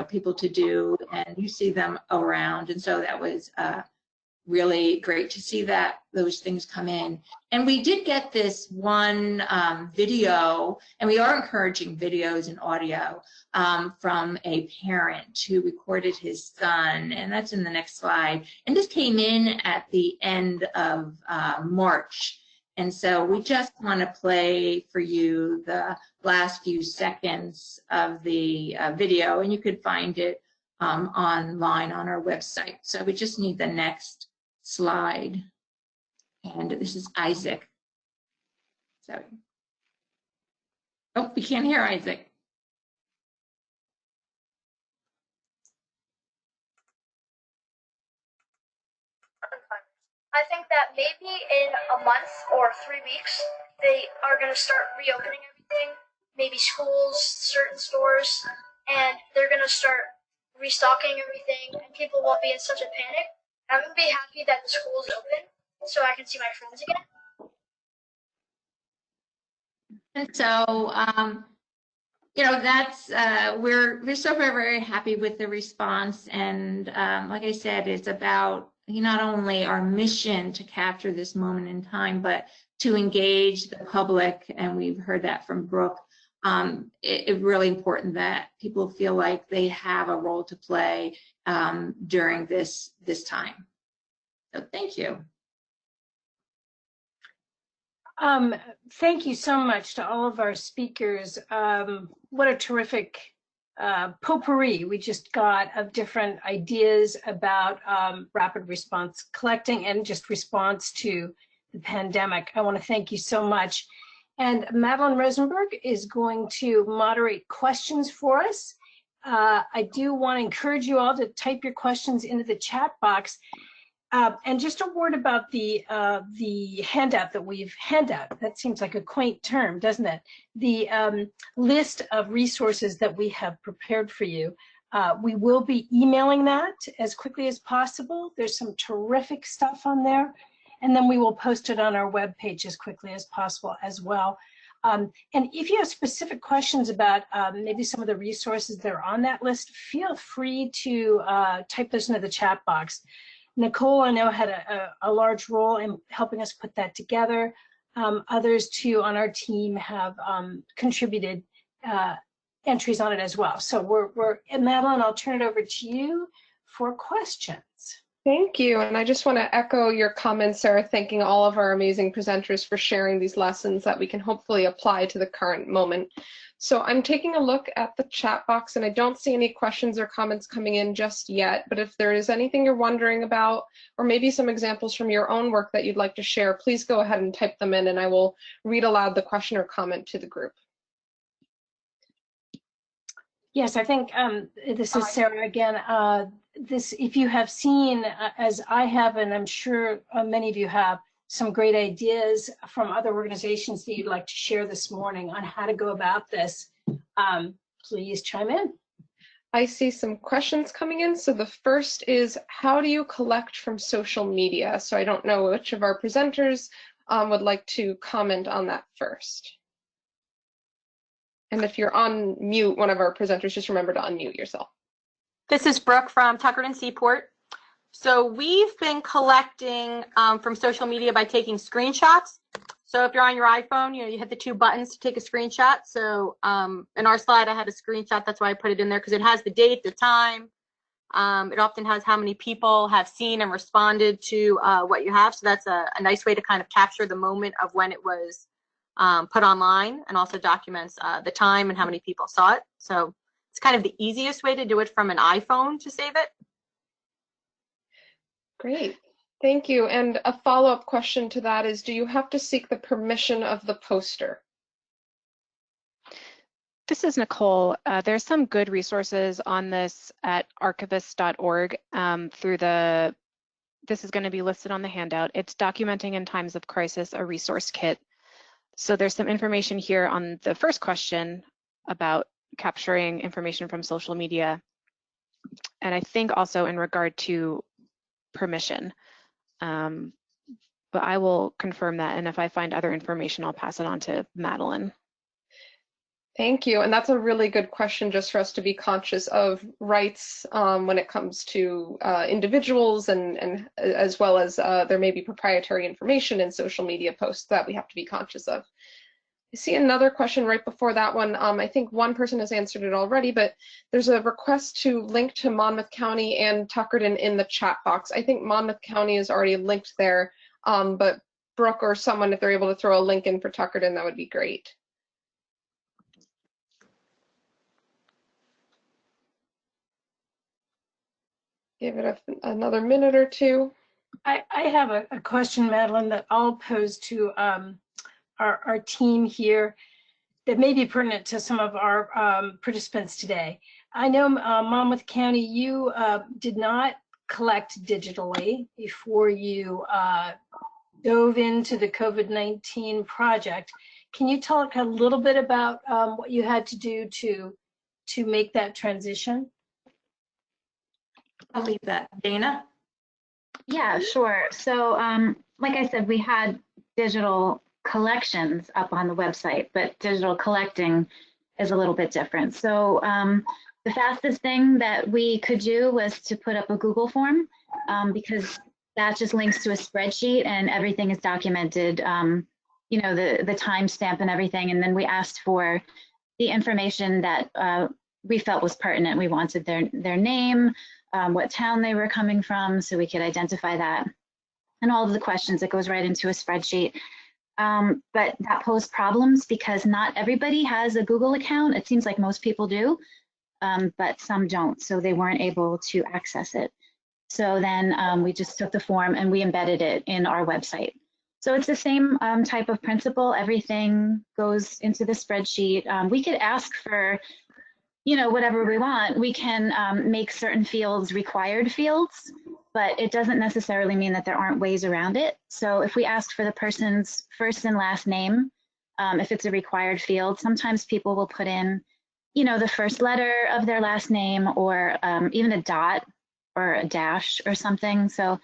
people to do, and you see them around. And so that was really great to see that those things come in. And we did get this one video, and we are encouraging videos and audio from a parent who recorded his son, and that's in the next slide. And this came in at the end of March. And so we just want to play for you the last few seconds of the video, and you could find it online on our website. So we just need the next slide. And this is Isaac. So, oh, we can't hear Isaac. I think that maybe in a month or 3 weeks, they are going to start reopening everything, maybe schools, certain stores, and they're going to start restocking everything, and people won't be in such a panic. I'm going to be happy that the school is open so I can see my friends again. And so, that's, we're so very, very happy with the response. And like I said, it's about not only our mission to capture this moment in time, but to engage the public. And we've heard that from Brooke. It's really important that people feel like they have a role to play during this time. So thank you. Thank you so much to all of our speakers. What a terrific potpourri we just got of different ideas about rapid response collecting and just response to the pandemic. I want to thank you so much. And Madeline Rosenberg is going to moderate questions for us. I do want to encourage you all to type your questions into the chat box. And just a word about the handout that that seems like a quaint term, doesn't it? The list of resources that we have prepared for you. We will be emailing that as quickly as possible. There's some terrific stuff on there. And then we will post it on our webpage as quickly as possible as well. And if you have specific questions about maybe some of the resources that are on that list, feel free to type those into the chat box. Nicole, I know, had a large role in helping us put that together. Others, too, on our team have contributed entries on it as well. So and Madeline, I'll turn it over to you for questions. Thank you. And I just want to echo your comments, Sarah, thanking all of our amazing presenters for sharing these lessons that we can hopefully apply to the current moment. So I'm taking a look at the chat box, and I don't see any questions or comments coming in just yet, but if there is anything you're wondering about, or maybe some examples from your own work that you'd like to share, please go ahead and type them in, and I will read aloud the question or comment to the group. Yes, I think this is Sarah again. If you have seen, as I have, and I'm sure many of you have, some great ideas from other organizations that you'd like to share this morning on how to go about this, please chime in. I see some questions coming in. So the first is, how do you collect from social media? So I don't know which of our presenters would like to comment on that first. And if you're on mute, one of our presenters, just remember to unmute yourself. This is Brooke from Tucker and Seaport. So we've been collecting from social media by taking screenshots. So if you're on your iPhone, you hit the 2 buttons to take a screenshot. So in our slide, I had a screenshot. That's why I put it in there, because it has the date, the time. It often has how many people have seen and responded to what you have. So that's a nice way to kind of capture the moment of when it was put online, and also documents the time and how many people saw it. So it's kind of the easiest way to do it from an iPhone to save it. Great, thank you. And a follow-up question to that is, do you have to seek the permission of the poster? This is Nicole. There's some good resources on this at archivist.org this is going to be listed on the handout. It's Documenting in Times of Crisis, a resource kit. So there's some information here on the first question about capturing information from social media. And I think also in regard to permission. But I will confirm that, and if I find other information, I'll pass it on to Madeline. Thank you. And that's a really good question just for us to be conscious of rights when it comes to individuals and as well as there may be proprietary information in social media posts that we have to be conscious of. I see another question right before that one. I think one person has answered it already, but there's a request to link to Monmouth County and Tuckerton in the chat box. I think Monmouth County is already linked there, but Brooke or someone, if they're able to throw a link in for Tuckerton, that would be great. Give it another minute or two. I have a question, Madeline, that I'll pose to our team here that may be pertinent to some of our participants today. I know Monmouth County, you did not collect digitally before you dove into the COVID-19 project. Can you talk a little bit about what you had to do to make that transition? I'll leave that. Dana? Yeah, sure. So like I said, we had digital collections up on the website, but digital collecting is a little bit different. So the fastest thing that we could do was to put up a Google form because that just links to a spreadsheet and everything is documented, you know, the timestamp and everything. And then we asked for the information that we felt was pertinent. We wanted their name, what town they were coming from, so we could identify that. And all of the questions, it goes right into a spreadsheet. But that posed problems because not everybody has a Google account. It seems like most people do, but some don't, so they weren't able to access it. So then we just took the form and we embedded it in our website. So it's the same type of principle. Everything goes into the spreadsheet. We could ask for, you know, whatever we want. We can make certain fields required fields, but it doesn't necessarily mean that there aren't ways around it. So if we ask for the person's first and last name, if it's a required field, sometimes people will put in, you know, the first letter of their last name or even a dot or a dash or something. So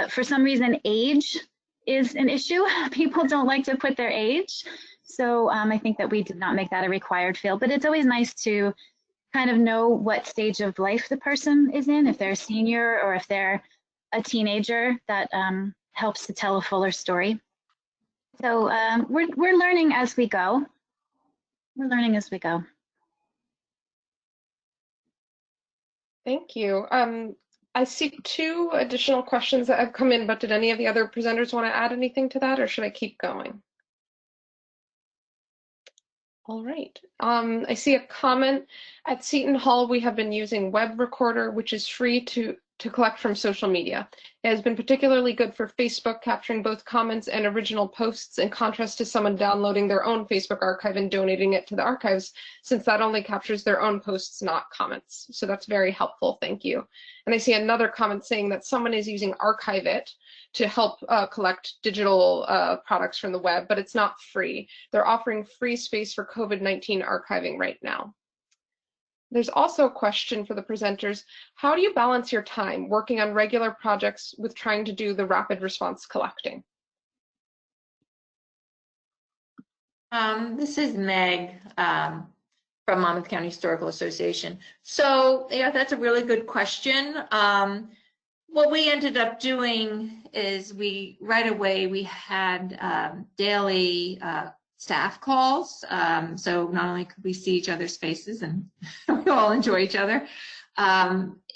for some reason, age is an issue. People don't like to put their age. So I think that we did not make that a required field, but it's always nice to kind of know what stage of life the person is in, if they're a senior or if they're a teenager. That helps to tell a fuller story. So we're learning as we go. We're learning as we go. Thank you. I see two additional questions that have come in, but did any of the other presenters want to add anything to that, or should I keep going? All right. I see a comment. At Seton Hall, we have been using Web Recorder, which is free to collect from social media. It has been particularly good for Facebook, capturing both comments and original posts, in contrast to someone downloading their own Facebook archive and donating it to the archives, since that only captures their own posts, not comments. So that's very helpful. Thank you. And I see another comment saying that someone is using Archive It to help collect digital products from the web, but it's not free. They're offering free space for COVID-19 archiving right now. There's also a question for the presenters. How do you balance your time working on regular projects with trying to do the rapid response collecting? This is Meg from Monmouth County Historical Association. So yeah, that's a really good question. What we ended up doing is right away we had daily staff calls. So not only could we see each other's faces and we all enjoy each other,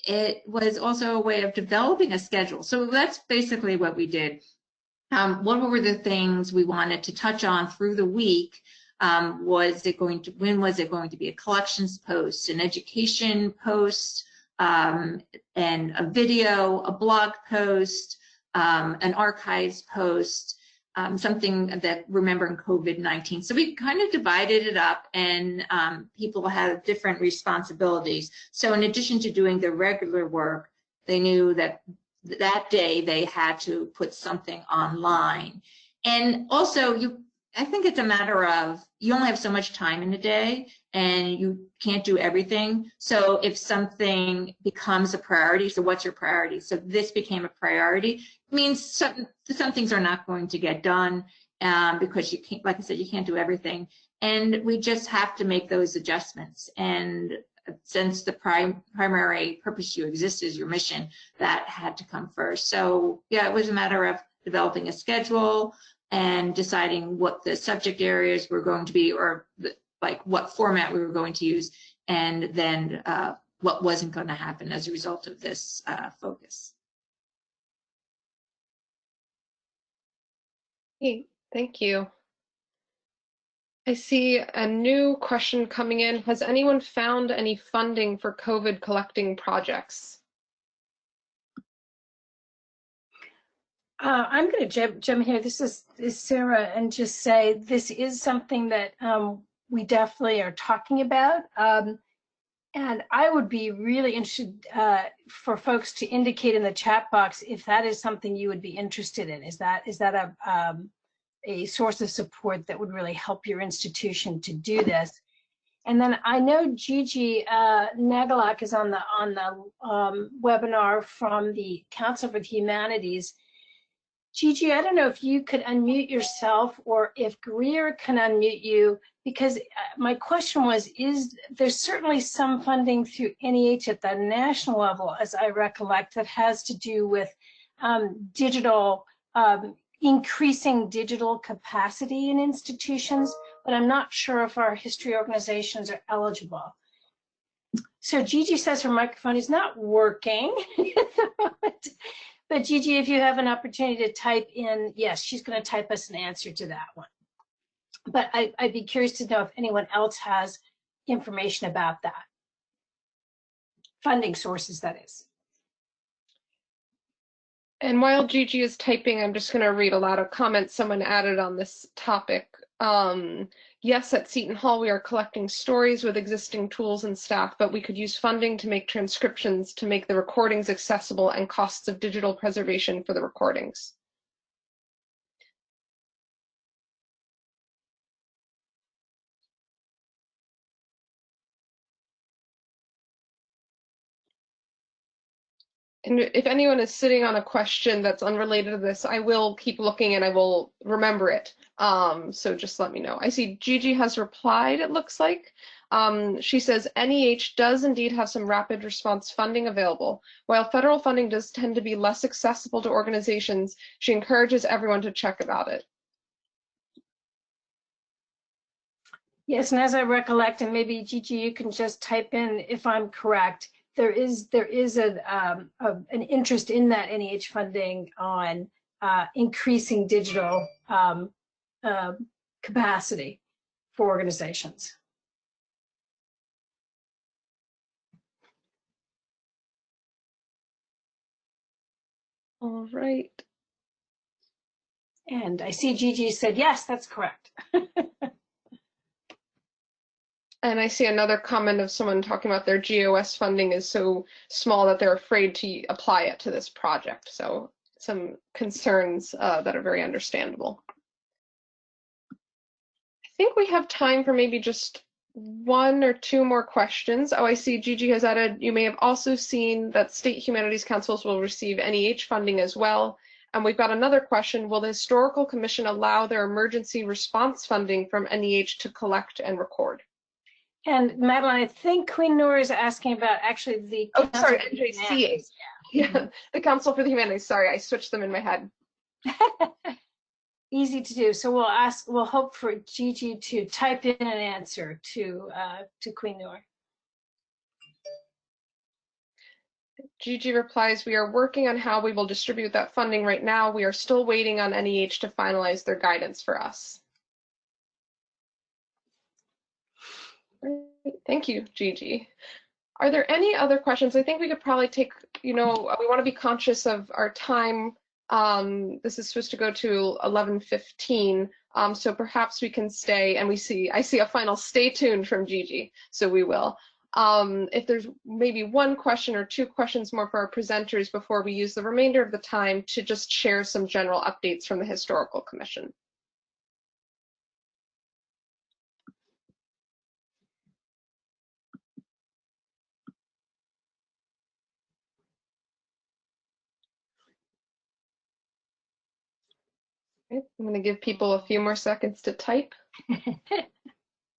it was also a way of developing a schedule. So that's basically what we did. What were the things we wanted to touch on through the week? When was it going to be a collections post, an education post, and a video, a blog post, an archives post, something that remembering COVID-19. So we kind of divided it up, and people had different responsibilities. So in addition to doing the regular work, they knew that that day they had to put something online. And also I think it's a matter of you only have so much time in a day and you can't do everything. So if something becomes a priority, so what's your priority? So this became a priority. It means some things are not going to get done because you can't, like I said, you can't do everything. And we just have to make those adjustments. And since the primary purpose you exist is your mission, that had to come first. So yeah, it was a matter of developing a schedule and deciding what the subject areas were going to be, or like what format we were going to use, and then what wasn't going to happen as a result of this focus. Hey, thank you. I see a new question coming in. Has anyone found any funding for COVID collecting projects? I'm going to jump here. This is Sarah, and just say this is something that we definitely are talking about. And I would be really interested for folks to indicate in the chat box if that is something you would be interested in. Is that a source of support that would really help your institution to do this? And then I know Gigi Nagalak is on the webinar from the Council for the Humanities. Gigi, I don't know if you could unmute yourself or if Greer can unmute you, because my question was, there's certainly some funding through NEH at the national level, as I recollect, that has to do with digital, increasing digital capacity in institutions, but I'm not sure if our history organizations are eligible. So Gigi says her microphone is not working. But Gigi, if you have an opportunity to type in, yes, she's going to type us an answer to that one. But I'd be curious to know if anyone else has information about that. Funding sources, that is. And while Gigi is typing, I'm just going to read a lot of comments someone added on this topic. Yes, at Seton Hall, we are collecting stories with existing tools and staff, but we could use funding to make transcriptions to make the recordings accessible and costs of digital preservation for the recordings. And if anyone is sitting on a question that's unrelated to this, I will keep looking and I will remember it. So just let me know. I see Gigi has replied, it looks like. She says, NEH does indeed have some rapid response funding available. While federal funding does tend to be less accessible to organizations, she encourages everyone to check about it. Yes, and as I recollect, and maybe Gigi, you can just type in if I'm correct, there is an interest in that NEH funding on increasing digital capacity for organizations. All right. And I see Gigi said, yes, that's correct. And I see another comment of someone talking about their GOS funding is so small that they're afraid to apply it to this project. So some concerns that are very understandable. I think we have time for maybe just one or two more questions. Oh, I see Gigi has added, you may have also seen that state humanities councils will receive NEH funding as well. And we've got another question, will the Historical Commission allow their emergency response funding from NEH to collect and record? And Madeline, I think Queen Noor is asking about actually the NJCA. Yeah, the Council for the Humanities. Sorry, I switched them in my head. Easy to do. So we'll hope for Gigi to type in an answer to Queen Noor. Gigi replies, we are working on how we will distribute that funding right now. We are still waiting on NEH to finalize their guidance for us. Thank you, Gigi. Are there any other questions? I think we could probably take, we want to be conscious of our time. This is supposed to go to 11:15, so perhaps we can stay, and I see a final stay tuned from Gigi, so we will. If there's maybe one question or two questions more for our presenters before we use the remainder of the time to just share some general updates from the Historical Commission. Okay, I'm going to give people a few more seconds to type.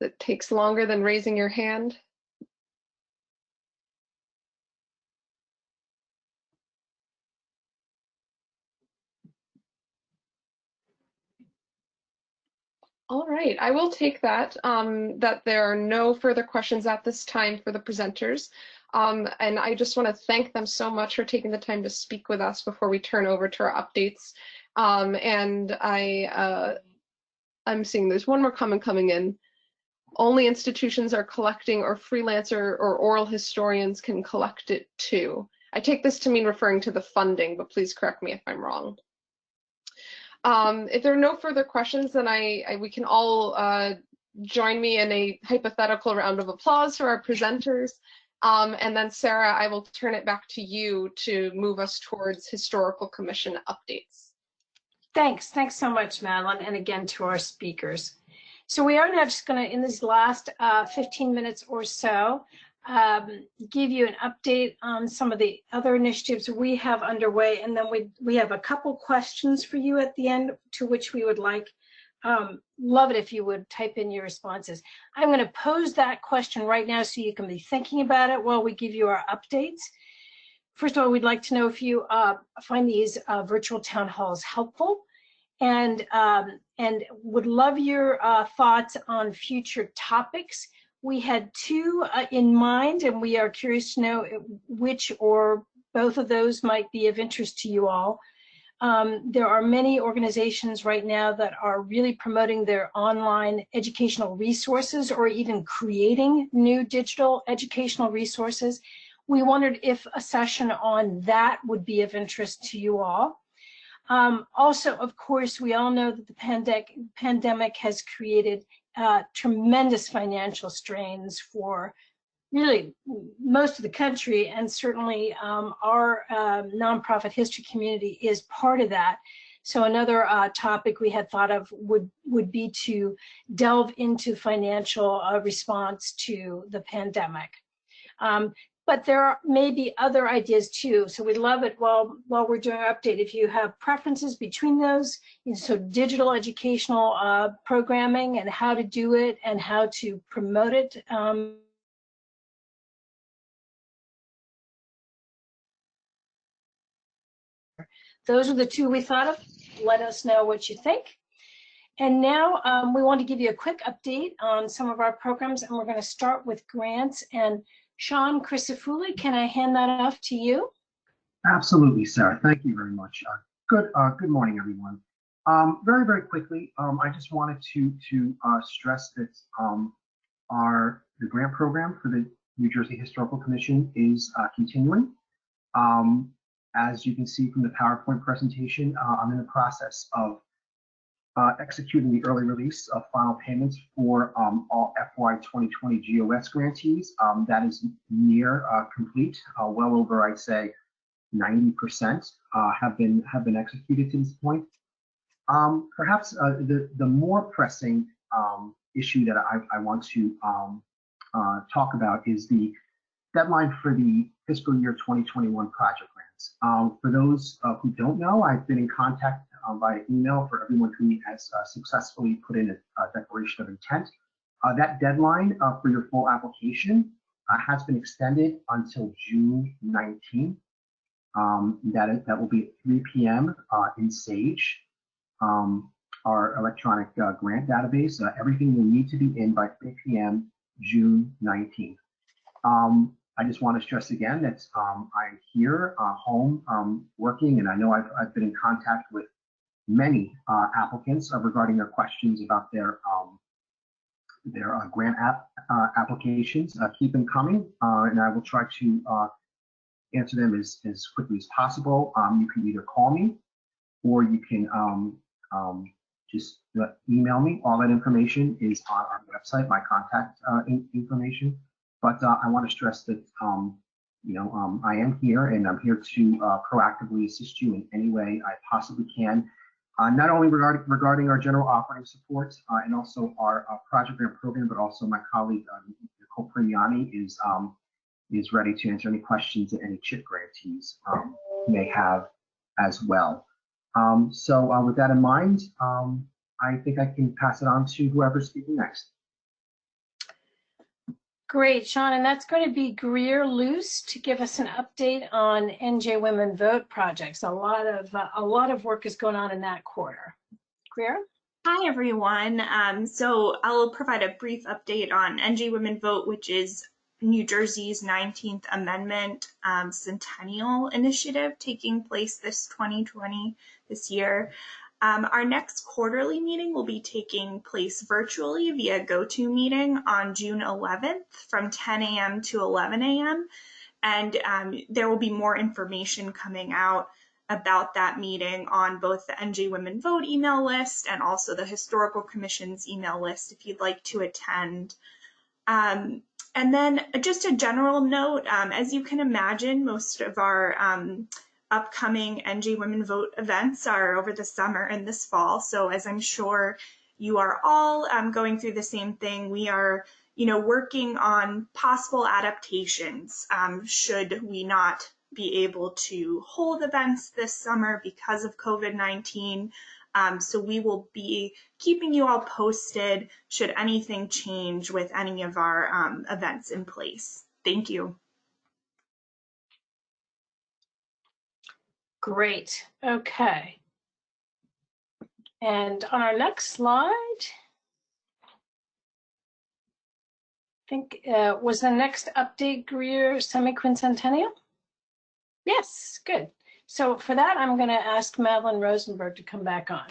It takes longer than raising your hand. All right, I will take that, that there are no further questions at this time for the presenters. And I just want to thank them so much for taking the time to speak with us before we turn over to our updates. And I'm seeing there's one more comment coming in. Only institutions are collecting, or freelancer or oral historians can collect it too. I take this to mean referring to the funding, but please correct me if I'm wrong. If there are no further questions, then we can all join me in a hypothetical round of applause for our presenters. And then Sarah, I will turn it back to you to move us towards Historical Commission updates. Thanks so much, Madeline, and again to our speakers. So we are now just going to, in these last 15 minutes or so, give you an update on some of the other initiatives we have underway, and then we have a couple questions for you at the end, to which we would love it if you would type in your responses. I'm going to pose that question right now so you can be thinking about it while we give you our updates. First of all, we'd like to know if you find these virtual town halls helpful, and would love your thoughts on future topics. We had two in mind, and we are curious to know which or both of those might be of interest to you all. There are many organizations right now that are really promoting their online educational resources, or even creating new digital educational resources. We wondered if a session on that would be of interest to you all. Also, of course, we all know that the pandemic has created tremendous financial strains for really most of the country, and certainly our nonprofit history community is part of that. So another topic we had thought of would be to delve into financial response to the pandemic. But there may be other ideas too. So we'd love it while we're doing our update, if you have preferences between those, so digital educational programming and how to do it and how to promote it. Those are the two we thought of. Let us know what you think. And now we want to give you a quick update on some of our programs, and we're going to start with grants. And Sean Crisafulli, can I hand that off to you? Absolutely, Sarah. Thank you very much. Good morning, everyone. Very quickly, I just wanted to stress that the grant program for the New Jersey Historical Commission is continuing. As you can see from the PowerPoint presentation, I'm in the process of executing the early release of final payments for all FY 2020 GOS grantees. That is near complete. Well over, I'd say, 90% have been executed to this point. Perhaps the more pressing issue that I want to talk about is the deadline for the fiscal year 2021 project grants. For those who don't know, I've been in contact by email for everyone who has successfully put in a declaration of intent. That deadline for your full application has been extended until June 19th. That will be at 3 p.m. In Sage, our electronic grant database. Everything will need to be in by 3 p.m. June 19th. I just want to stress again that I'm here home working, and I know I've been in contact with many applicants regarding their questions about their grant applications. Keep them coming, and I will try to answer them as quickly as possible. You can either call me or you can just email me. All that information is on our website, my contact information. But I want to stress that I am here, and I'm here to proactively assist you in any way I possibly can. Not only regarding our general operating support and also our project grant program, but also my colleague Nicole Primiani is ready to answer any questions that any CHIP grantees may have as well. So with that in mind, I think I can pass it on to whoever's speaking next. Great, Sean, and that's going to be Greer Luce to give us an update on NJ Women Vote projects. A lot of work is going on in that quarter. Greer? Hi, everyone. So I'll provide a brief update on NJ Women Vote, which is New Jersey's 19th Amendment Centennial Initiative taking place this year. Our next quarterly meeting will be taking place virtually via GoToMeeting on June 11th from 10 a.m. to 11 a.m. And there will be more information coming out about that meeting on both the NJ Women Vote email list and also the Historical Commission's email list if you'd like to attend. And then just a general note, as you can imagine, most of our upcoming NJ Women Vote events are over the summer and this fall. So as I'm sure you are all going through the same thing, we are working on possible adaptations should we not be able to hold events this summer because of COVID-19. So we will be keeping you all posted should anything change with any of our events in place. Thank you. Great. Okay. And on our next slide, I think was the next update Greer semi-quincentennial? Yes, good. So for that, I'm going to ask Madeline Rosenberg to come back on.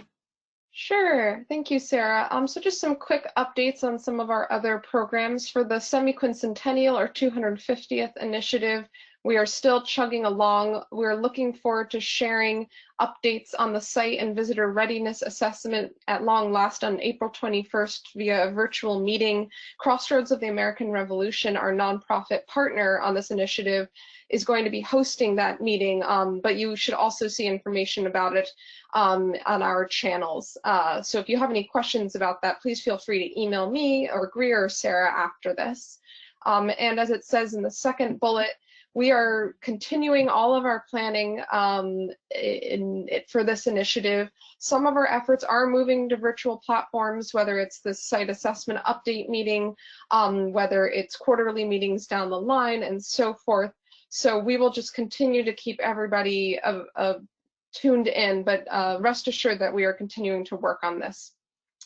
Sure. Thank you, Sarah. So just some quick updates on some of our other programs for the semi-quincentennial or 250th initiative. We are still chugging along. We're looking forward to sharing updates on the site and visitor readiness assessment at long last on April 21st via a virtual meeting. Crossroads of the American Revolution, our nonprofit partner on this initiative, is going to be hosting that meeting, but you should also see information about it on our channels. So if you have any questions about that, please feel free to email me or Greer or Sarah after this. And as it says in the second bullet, we are continuing all of our planning for this initiative. Some of our efforts are moving to virtual platforms, whether it's the site assessment update meeting, whether it's quarterly meetings down the line, and so forth. So we will just continue to keep everybody tuned in, but rest assured that we are continuing to work on this.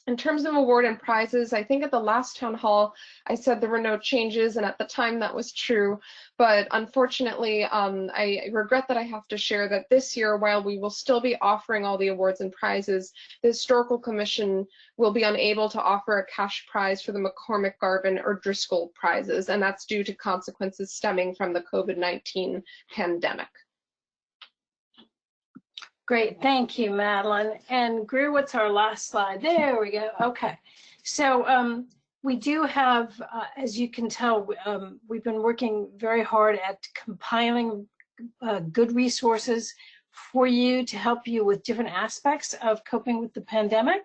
In terms of award and prizes, I think at the last town hall, I said there were no changes, and at the time that was true. But unfortunately, I regret that I have to share that this year, while we will still be offering all the awards and prizes, the Historical Commission will be unable to offer a cash prize for the McCormick, Garvin, or Driscoll prizes, and that's due to consequences stemming from the COVID-19 pandemic. Great, thank you, Madeline. And Greer, what's our last slide? There we go. Okay, so we do have, as you can tell, we've been working very hard at compiling good resources for you to help you with different aspects of coping with the pandemic.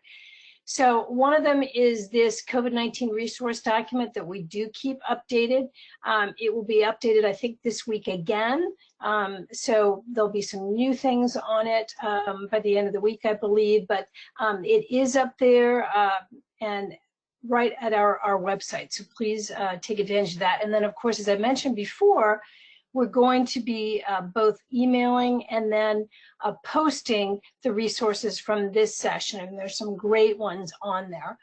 So one of them is this COVID-19 resource document that we do keep updated. It will be updated, I think, this week again. So there'll be some new things on it by the end of the week, I believe, but it is up there and right at our website. So please take advantage of that. And then, of course, as I mentioned before, we're going to be both emailing and then posting the resources from this session. And there's some great ones on there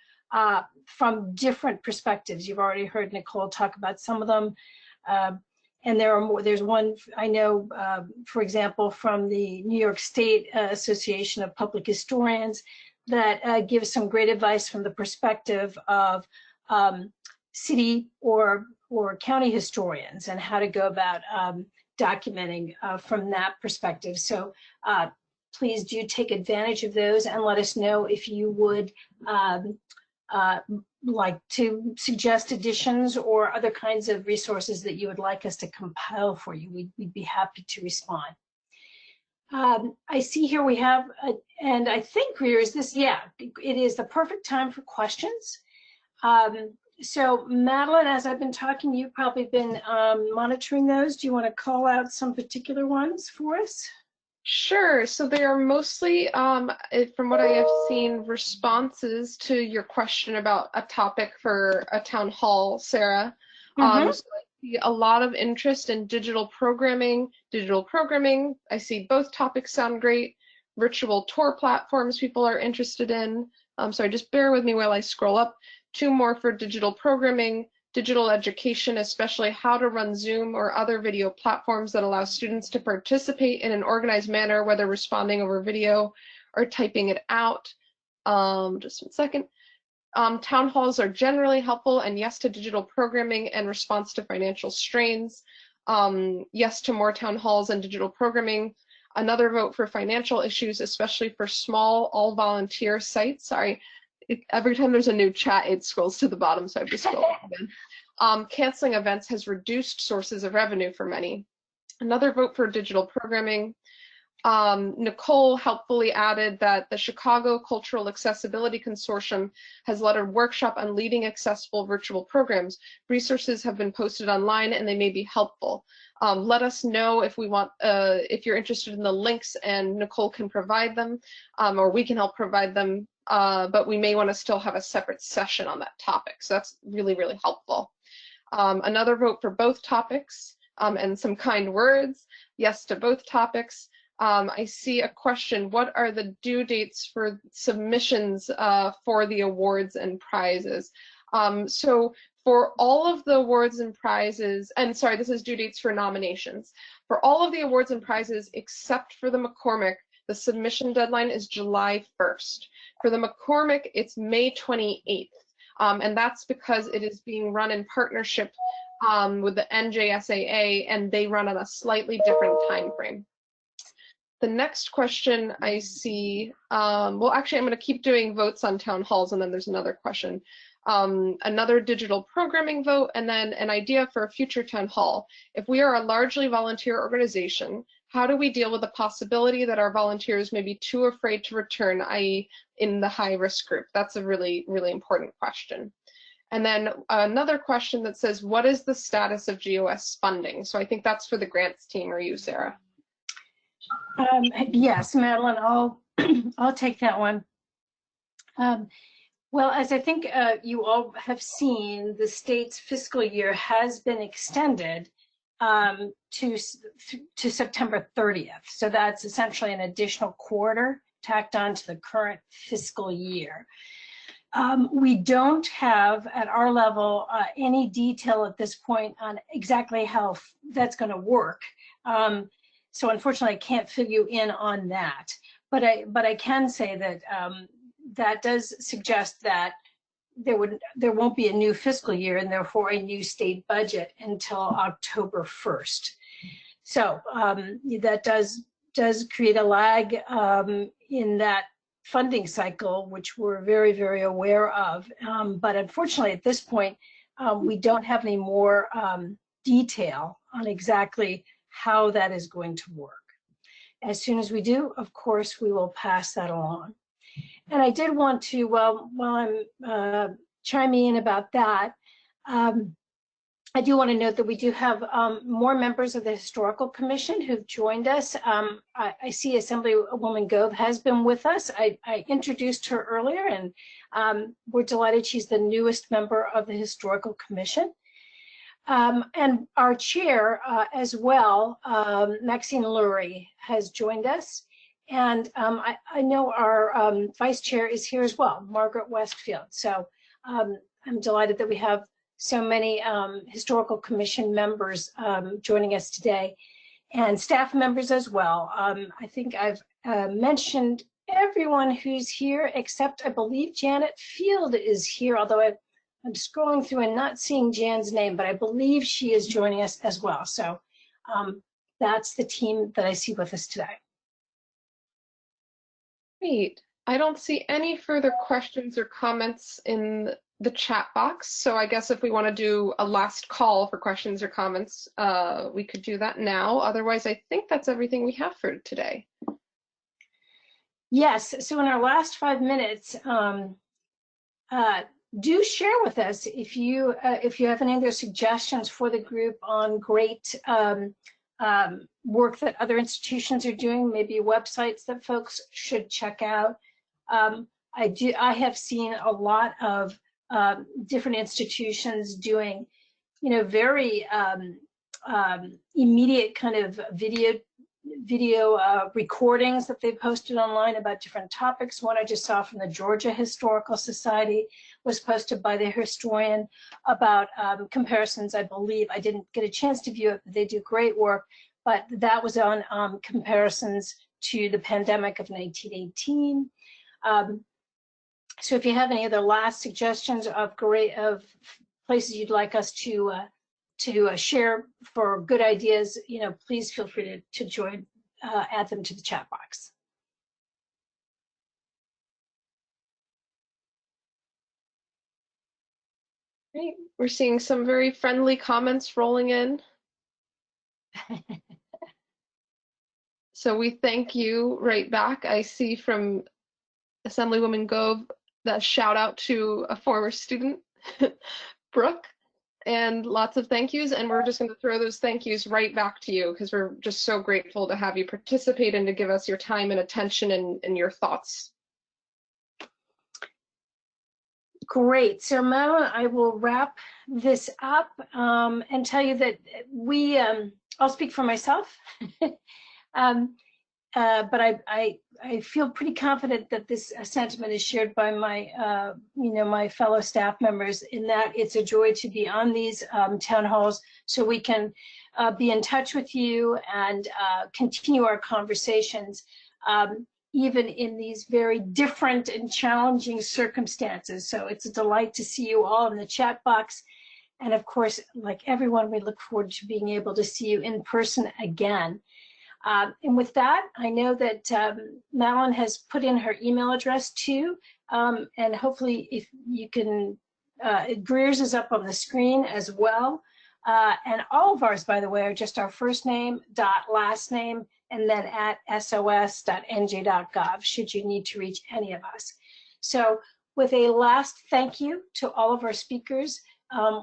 from different perspectives. You've already heard Nicole talk about some of them. And there are more. There's one I know, for example, from the New York State Association of Public Historians that gives some great advice from the perspective of city or county historians and how to go about documenting from that perspective. So please do take advantage of those and let us know if you would like to suggest additions or other kinds of resources that you would like us to compile for you. We'd be happy to respond. I see here we have, and I think Greer, is this, yeah, it is the perfect time for questions. So Madeline, as I've been talking, you've probably been monitoring those. Do you want to call out some particular ones for us? Sure. So they are mostly, from what I have seen, responses to your question about a topic for a town hall, Sarah. Mm-hmm. So I see a lot of interest in digital programming. I see both topics sound great. Virtual tour platforms people are interested in. Sorry, just bear with me while I scroll up. 2 more for digital programming. Digital education, especially how to run Zoom or other video platforms that allow students to participate in an organized manner, whether responding over video or typing it out. Just 1 second. Town halls are generally helpful, and yes to digital programming and response to financial strains. Yes to more town halls and digital programming. Another vote for financial issues, especially for small all-volunteer sites. Sorry. Every time there's a new chat, it scrolls to the bottom, so I have to scroll up again. Canceling events has reduced sources of revenue for many. Another vote for digital programming. Nicole helpfully added that the Chicago Cultural Accessibility Consortium has led a workshop on leading accessible virtual programs. Resources have been posted online and they may be helpful. Let us know if if you're interested in the links, and Nicole can provide them, or we can help provide them. But we may want to still have a separate session on that topic. So that's really, really helpful. Another vote for both topics, and some kind words. Yes to both topics. I see a question. What are the due dates for submissions for the awards and prizes? So for all of the awards and prizes, and sorry, this is due dates for nominations. For all of the awards and prizes except for the McCormick, the submission deadline is July 1st. For the McCormick, it's May 28th. And that's because it is being run in partnership with the NJSAA, and they run on a slightly different time frame. The next question I see, well, actually, I'm going to keep doing votes on town halls, and then there's another question. Another digital programming vote, and then an idea for a future town hall. If we are a largely volunteer organization, how do we deal with the possibility that our volunteers may be too afraid to return, i.e. in the high-risk group? That's a really, really important question. And then another question that says, what is the status of GOS funding? So I think that's for the grants team, or you, Sarah. Yes, Madeline, I'll take that one. Well, as I think you all have seen, the state's fiscal year has been extended to September 30th. So that's essentially an additional quarter tacked on to the current fiscal year. We don't have at our level any detail at this point on exactly how that's going to work. So unfortunately, I can't fill you in on that. But I can say that that does suggest that there won't be a new fiscal year and therefore a new state budget until October 1st. So that does create a lag in that funding cycle, which we're very, very aware of. But unfortunately, at this point, we don't have any more detail on exactly how that is going to work. As soon as we do, of course, we will pass that along. And I did want to, while I'm chiming in about that, I do want to note that we do have more members of the Historical Commission who've joined us. I see Assemblywoman Gove has been with us. I introduced her earlier, and we're delighted she's the newest member of the Historical Commission. And our chair as well, Maxine Lurie, has joined us. And I know our vice chair is here as well, Margaret Westfield. So I'm delighted that we have so many Historical Commission members joining us today, and staff members as well. I think I've mentioned everyone who's here, except I believe Janet Field is here, although I'm scrolling through and not seeing Jan's name, but I believe she is joining us as well. So that's the team that I see with us today. Great. I don't see any further questions or comments in the chat box. So I guess if we want to do a last call for questions or comments, we could do that now. Otherwise, I think that's everything we have for today. Yes. So in our last 5 minutes, do share with us if you have any other suggestions for the group on great work that other institutions are doing, maybe websites that folks should check out. I have seen a lot of different institutions doing, very immediate kind of video recordings that they posted online about different topics. One I just saw from the Georgia Historical Society was posted by the historian about comparisons, I believe. I didn't get a chance to view it, but they do great work. But that was on comparisons to the pandemic of 1918. So if you have any other last suggestions of places you'd like us to share for good ideas, please feel free to join, add them to the chat box. Great. We're seeing some very friendly comments rolling in. So we thank you right back. I see from Assemblywoman Gove that shout out to a former student, Brooke, and lots of thank yous. And we're just going to throw those thank yous right back to you because we're just so grateful to have you participate and to give us your time and attention and your thoughts. Great. So Madeline, I will wrap this up and tell you that I'll speak for myself, but I feel pretty confident that this sentiment is shared by my, my fellow staff members, in that it's a joy to be on these town halls so we can be in touch with you and continue our conversations. Even in these very different and challenging circumstances. So it's a delight to see you all in the chat box. And of course, like everyone, we look forward to being able to see you in person again. And with that, I know that Madeline has put in her email address too. And hopefully if you can, Greer's is up on the screen as well. And all of ours, by the way, are just our first name dot last name and then at sos.nj.gov should you need to reach any of us. So with a last thank you to all of our speakers,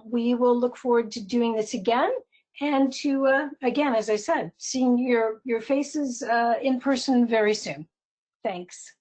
we will look forward to doing this again and to, again, as I said, seeing your faces in person very soon. Thanks.